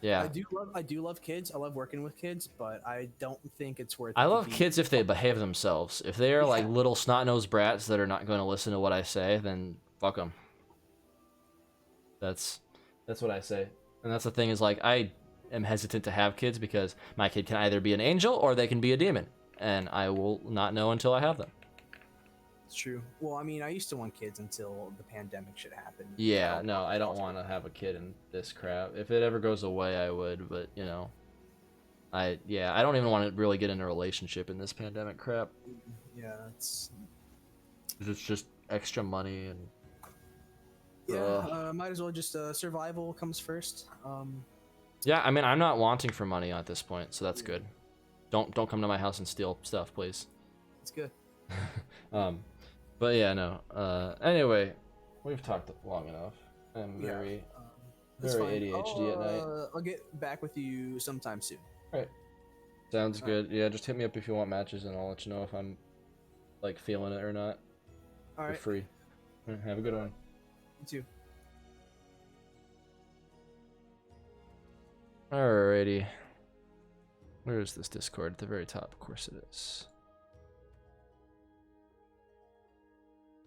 Yeah. I do love kids. I love working with kids, but I don't think it's worth it. I love kids if they behave themselves. If they are like little snot-nosed brats that are not going to listen to what I say, then fuck them. That's what I say. And that's the thing is, like, I am hesitant to have kids because my kid can either be an angel or they can be a demon, and I will not know until I have them. It's true. Well, I mean, I used to want kids until the pandemic shit happened. Yeah, no, I don't want to have a kid in this crap. If it ever goes away, I would, but I don't even want to really get in a relationship in this pandemic crap. Yeah, it's just extra money and might as well just survival comes first. Yeah, I mean, I'm not wanting for money at this point, so that's good. Don't come to my house and steal stuff, please. It's good. But yeah, no. Anyway, we've talked long enough. I'm very ADHD at night. I'll get back with you sometime soon. Alright. Sounds good. Yeah, just hit me up if you want matches, and I'll let you know if I'm like feeling it or not. All right. For free. All right, have a good one. You too. Alrighty. Where is this Discord? At the very top, of course it is.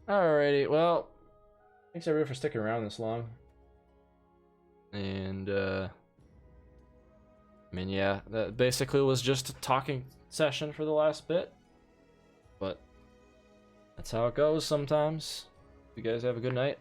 Alrighty, well, thanks everyone for sticking around this long. And, I mean, yeah, that basically was just a talking session for the last bit. But that's how it goes sometimes. You guys have a good night.